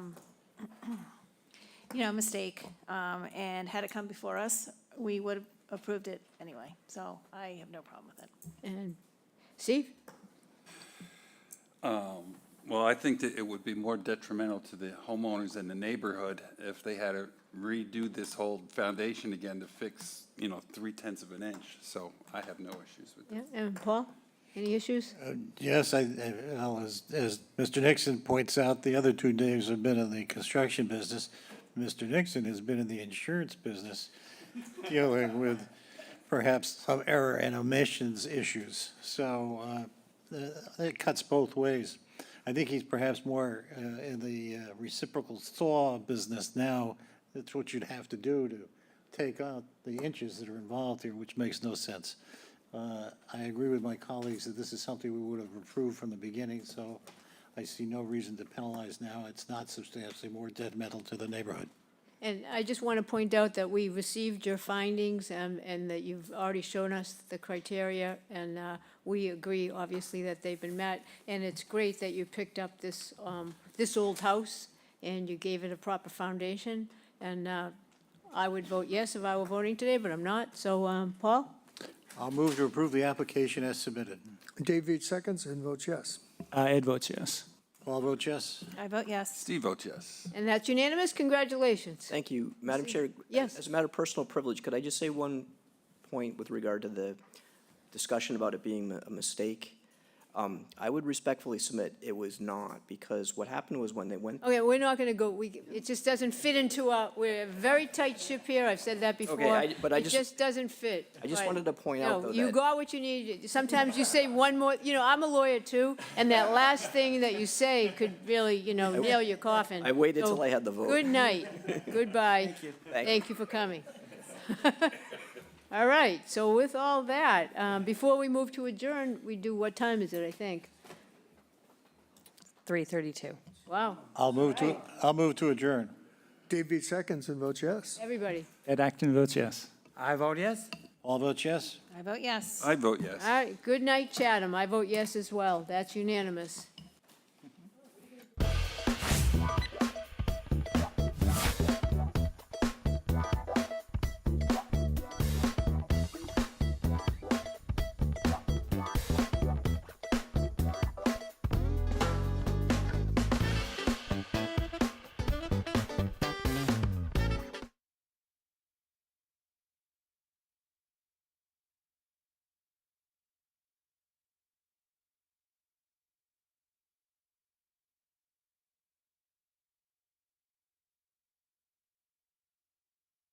mistake. And had it come before us, we would have approved it anyway. So I have no problem with it. And Steve? Well, I think that it would be more detrimental to the homeowners in the neighborhood if they had to redo this whole foundation again to fix, 0.3 of an inch. So I have no issues with that. Yeah, and Paul? Any issues? Yes, as Mr. Nixon points out, the other two Daves have been in the construction business. Mr. Nixon has been in the insurance business, dealing with perhaps some error and omissions issues. So it cuts both ways. I think he's perhaps more in the reciprocal saw business now. That's what you'd have to do to take out the inches that are involved here, which makes no sense. I agree with my colleagues that this is something we would have approved from the beginning, so I see no reason to penalize now. It's not substantially more detrimental to the neighborhood. And I just want to point out that we received your findings and that you've already shown us the criteria, and we agree, obviously, that they've been met. And it's great that you picked up this, this old house and you gave it a proper foundation. And I would vote yes if I were voting today, but I'm not. So, Paul? I'll move to approve the application as submitted. Dave Veach seconds and votes yes. Ed votes yes. All vote yes? I vote yes. Steve votes yes. And that's unanimous. Congratulations. Thank you. Madam Chair? Yes. As a matter of personal privilege, could I just say one point with regard to the discussion about it being a mistake? I would respectfully submit it was not, because what happened was when they went. Okay, we're not going to go, it just doesn't fit into we're a very tight ship here. I've said that before. Okay, but I It just doesn't fit. I just Right. wanted to point No, out, though, you that. got what you need. Sometimes you say one more, I'm a lawyer too, and that last thing that you say could really, nail your coffin. I waited So, till I had the vote. Good night. Goodbye. Thank you. Thank you for coming. All right, so with all that, before we move to adjourn, we do, what time is it, I think? 3:32. Wow, I'll move to adjourn. Dave Veach seconds and votes yes. everybody. Ed Acton votes yes. I vote yes. All vote yes? I vote yes. I vote yes. All right, good night, Chatham. I vote yes as well. That's unanimous.